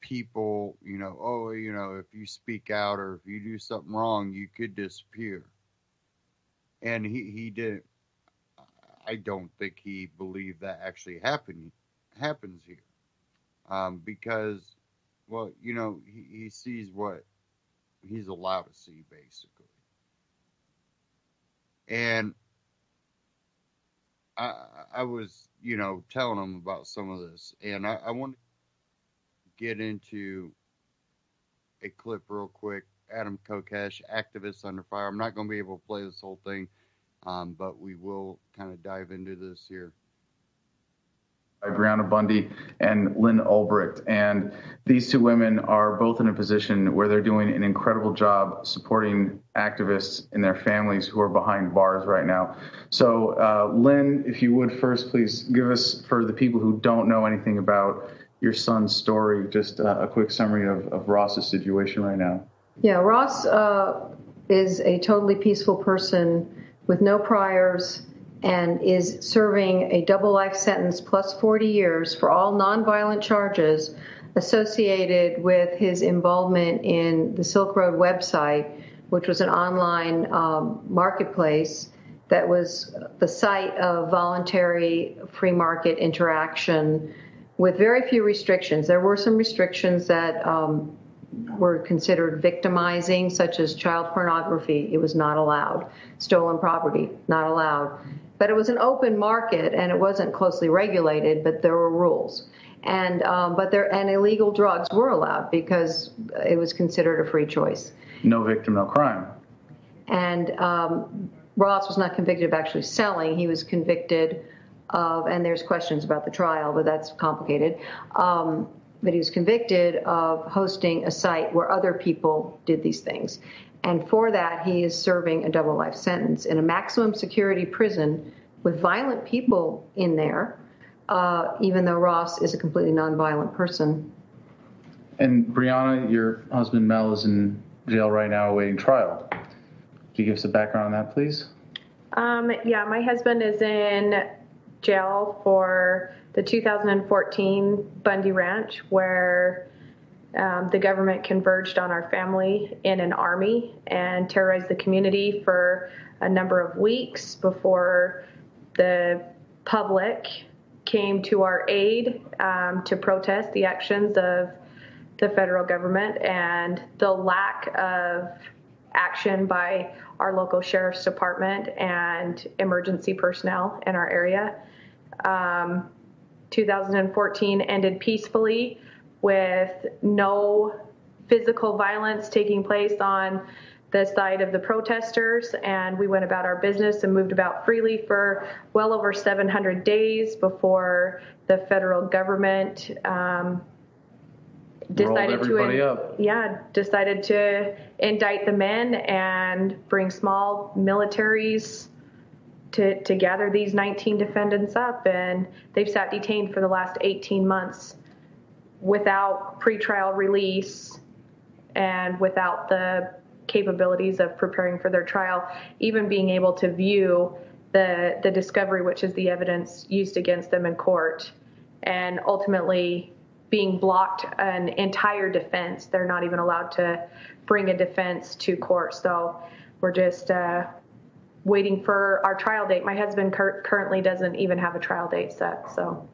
people, if you speak out or if you do something wrong, you could disappear. And he didn't. I don't think he believed that actually happens here, because, well, he sees what he's allowed to see, basically. And I was, telling him about some of this, and I want to get into a clip real quick. Adam Kokesh, Activists Under Fire. I'm not going to be able to play this whole thing, but we will kind of dive into this here. Brianna Bundy and Lynn Ulbricht. And these two women are both in a position where they're doing an incredible job supporting activists and their families who are behind bars right now. So, Lynn, if you would first, please give us, for the people who don't know anything about your son's story, just a quick summary of Ross's situation right now. Yeah, Ross is a totally peaceful person with no priors, and is serving a double life sentence plus 40 years for all nonviolent charges associated with his involvement in the Silk Road website, which was an online marketplace that was the site of voluntary free market interaction with very few restrictions. There were some restrictions that were considered victimizing, such as child pornography. It was not allowed. Stolen property, not allowed. But it was an open market, and it wasn't closely regulated, but there were rules. And and illegal drugs were allowed because it was considered a free choice. No victim, no crime. And Ross was not convicted of actually selling. He was convicted of, and there's questions about the trial, but that's complicated. But he was convicted of hosting a site where other people did these things. And for that, he is serving a double life sentence in a maximum security prison with violent people in there, even though Ross is a completely nonviolent person. And Brianna, your husband Mel is in jail right now awaiting trial. Could you give us a background on that, please? Yeah, my husband is in jail for the 2014 Bundy Ranch, where the government converged on our family in an army and terrorized the community for a number of weeks before the public came to our aid to protest the actions of the federal government and the lack of action by our local sheriff's department and emergency personnel in our area. 2014 ended peacefully with no physical violence taking place on the side of the protesters, and we went about our business and moved about freely for well over 700 days before the federal government decided to indict the men and bring small militaries to gather these 19 defendants up, and they've sat detained for the last 18 months without pretrial release and without the capabilities of preparing for their trial, even being able to view the discovery, which is the evidence used against them in court, and ultimately being blocked an entire defense. They're not even allowed to bring a defense to court. So we're just waiting for our trial date. My husband currently doesn't even have a trial date set. So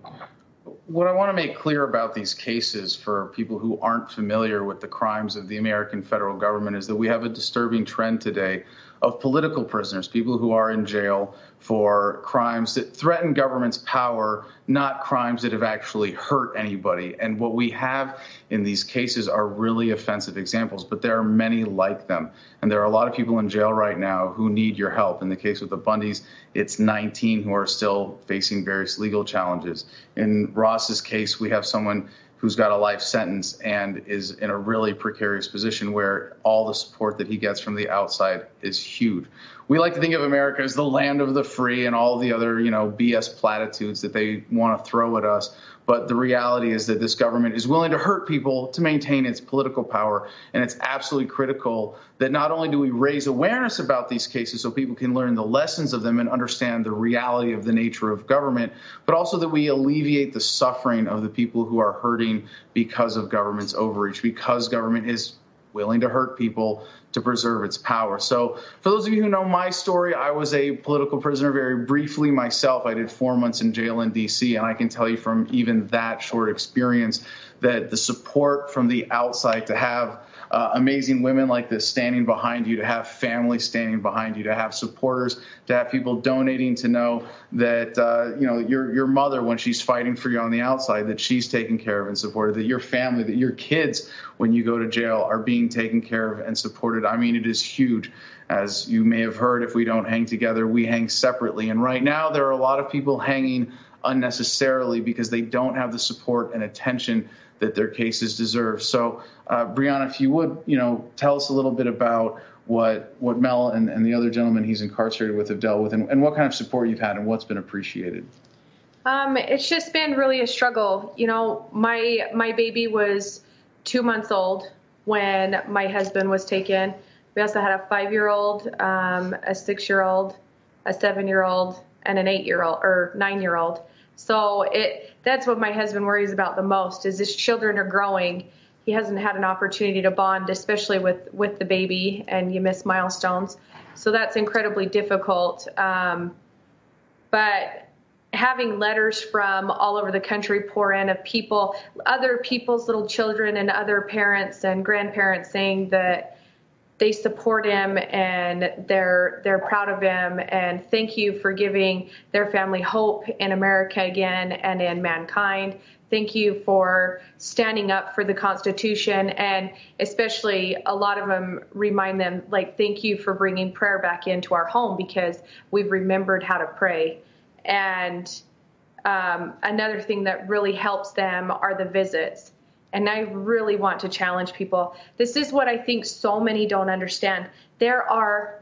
what I want to make clear about these cases for people who aren't familiar with the crimes of the American federal government is that we have a disturbing trend today of political prisoners, people who are in jail for crimes that threaten government's power, not crimes that have actually hurt anybody. And what we have in these cases are really offensive examples, but there are many like them. And there are a lot of people in jail right now who need your help. In the case with the Bundys, it's 19 who are still facing various legal challenges. In Ross's case, we have someone who's got a life sentence and is in a really precarious position where all the support that he gets from the outside is huge. We like to think of America as the land of the free and all the other, BS platitudes that they want to throw at us. But the reality is that this government is willing to hurt people to maintain its political power. And it's absolutely critical that not only do we raise awareness about these cases so people can learn the lessons of them and understand the reality of the nature of government, but also that we alleviate the suffering of the people who are hurting because of government's overreach, because government is willing to hurt people to preserve its power. So for those of you who know my story, I was a political prisoner very briefly myself. I did 4 months in jail in D.C., and I can tell you from even that short experience that the support from the outside, to have amazing women like this standing behind you, to have family standing behind you, to have supporters, to have people donating, to know that your mother, when she's fighting for you on the outside, that she's taken care of and supported, that your family, that your kids, when you go to jail, are being taken care of and supported. I mean, it is huge. As you may have heard, if we don't hang together, we hang separately. And right now, there are a lot of people hanging unnecessarily because they don't have the support and attention that their cases deserve. So, Brianna, if you would, tell us a little bit about what Mel and the other gentleman he's incarcerated with have dealt with, and what kind of support you've had and what's been appreciated. It's just been really a struggle. My baby was 2 months old when my husband was taken. We also had a 5-year-old, a 6-year-old, a 7-year-old, and an 8-year-old or 9-year-old. So that's what my husband worries about the most, is his children are growing. He hasn't had an opportunity to bond, especially with the baby, and you miss milestones. So that's incredibly difficult. But having letters from all over the country pour in of other people's little children and other parents and grandparents saying that they support him and they're proud of him, and thank you for giving their family hope in America again and in mankind. Thank you for standing up for the Constitution, and especially a lot of them remind them, thank you for bringing prayer back into our home because we've remembered how to pray. And another thing that really helps them are the visits. And I really want to challenge people. This is what I think so many don't understand. There are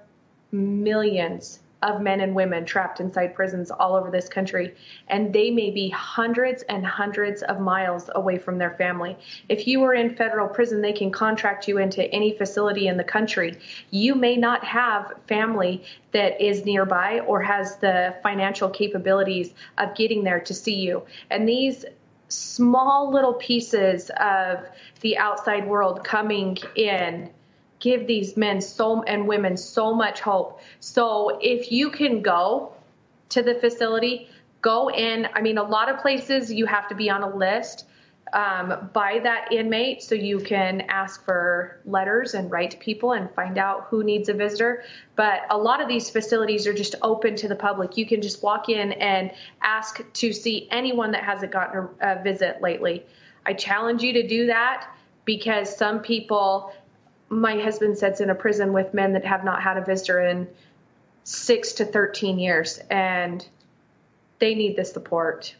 millions of men and women trapped inside prisons all over this country, and they may be hundreds and hundreds of miles away from their family. If you are in federal prison, they can contract you into any facility in the country. You may not have family that is nearby or has the financial capabilities of getting there to see you. And these small little pieces of the outside world coming in give these men and women so much hope. So if you can go to the facility, go in. I mean, a lot of places you have to be on a list by that inmate so you can ask for letters and write to people and find out who needs a visitor. But a lot of these facilities are just open to the public. You can just walk in and ask to see anyone that hasn't gotten a visit lately. I challenge you to do that, because some people, my husband sits in a prison with men that have not had a visitor in 6 to 13 years, and they need the support.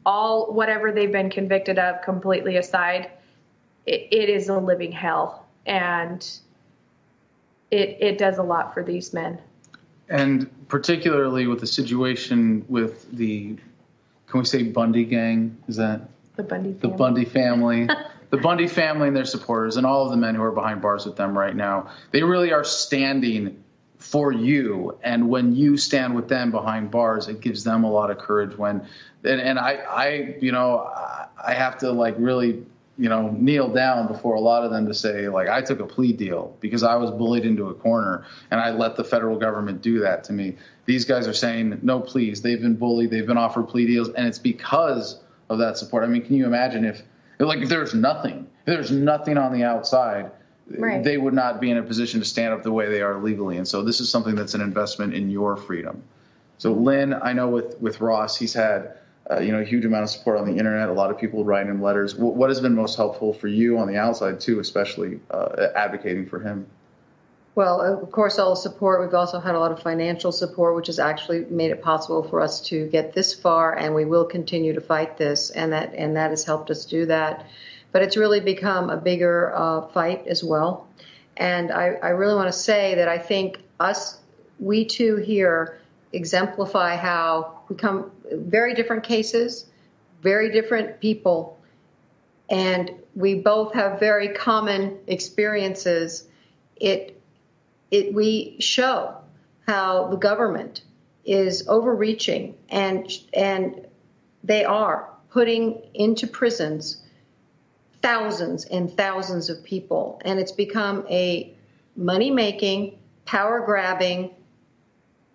Whatever they've been convicted of completely aside, it is a living hell, and it does a lot for these men. And particularly with the situation with can we say Bundy gang? Is that the Bundy family? The Bundy family. The Bundy family and their supporters and all of the men who are behind bars with them right now, they really are standing for you. And when you stand with them behind bars, it gives them a lot of courage and I have to like really, kneel down before a lot of them to say, like, I took a plea deal because I was bullied into a corner and I let the federal government do that to me. These guys are saying, no, please. They've been bullied. They've been offered plea deals. And it's because of that support. I mean, can you imagine if there's nothing on the outside, Right. They would not be in a position to stand up the way they are legally. And so this is something that's an investment in your freedom. So Lynn, I know with Ross, he's had a huge amount of support on the internet. A lot of people writing him letters. What has been most helpful for you on the outside too, especially advocating for him? Well, of course, all the support. We've also had a lot of financial support, which has actually made it possible for us to get this far, and we will continue to fight this, and that has helped us do that. But it's really become a bigger fight as well. And I really want to say that I think we too here exemplify how we come very different cases, very different people, and we both have very common experiences. We show how the government is overreaching and they are putting into prisons thousands and thousands of people. And it's become a money-making, power-grabbing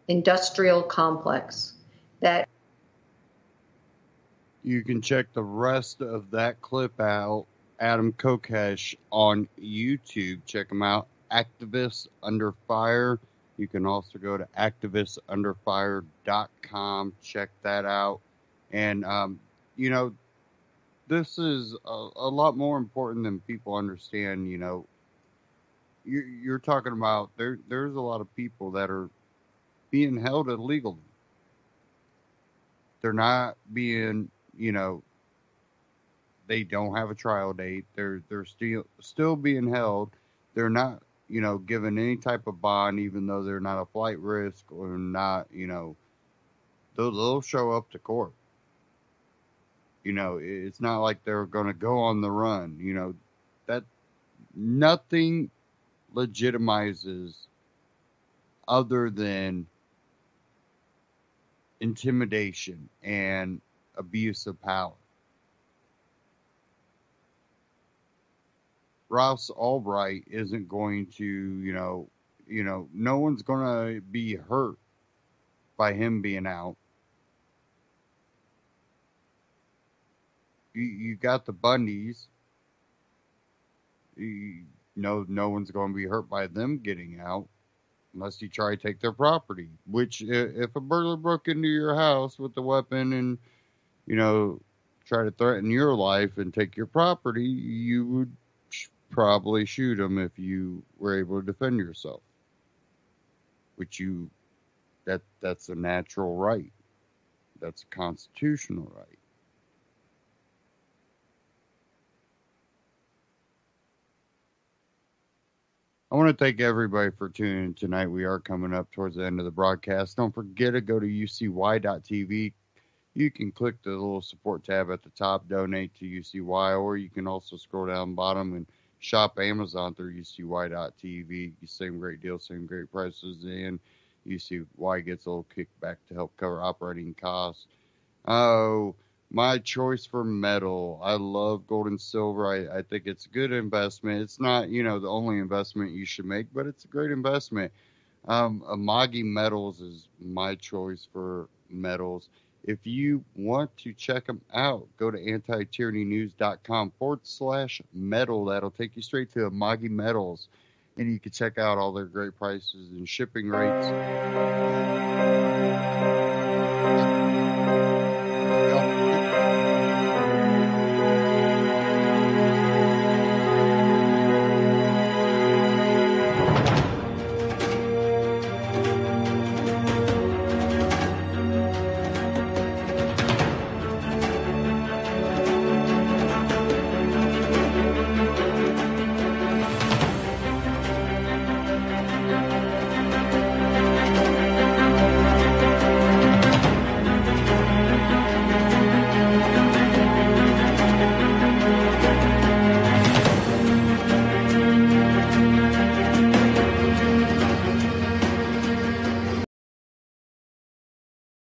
industrial complex that You can check the rest of that clip out, Adam Kokesh, on YouTube. Check him out, Activists Under Fire. You can also go to activistsunderfire.com. Check that out. And, this is a lot more important than people understand. You're talking about there's a lot of people that are being held illegally. They're not being, they don't have a trial date. They're still being held. They're not, given any type of bond, even though they're not a flight risk or not, they'll show up to court. It's not like they're going to go on the run. That nothing legitimizes other than intimidation and abuse of power. Ross Albright isn't going to, no one's going to be hurt by him being out. You got the Bundys. No one's going to be hurt by them getting out unless you try to take their property. Which, if a burglar broke into your house with a weapon and, try to threaten your life and take your property, you would probably shoot him if you were able to defend yourself. Which that's a natural right. That's a constitutional right. I want to thank everybody for tuning in tonight. We are coming up towards the end of the broadcast. Don't forget to go to ucy.tv. You can click the little support tab at the top, donate to UCY, or you can also scroll down bottom and shop Amazon through ucy.tv. Same great deal, same great prices, and UCY gets a little kickback to help cover operating costs. Oh, my choice for metal. I love gold and silver. I think it's a good investment. It's not, the only investment you should make, but it's a great investment. Amagi Metals is my choice for metals. If you want to check them out, go to antityrannynews.com/metal. That'll take you straight to Amagi Metals, and you can check out all their great prices and shipping rates.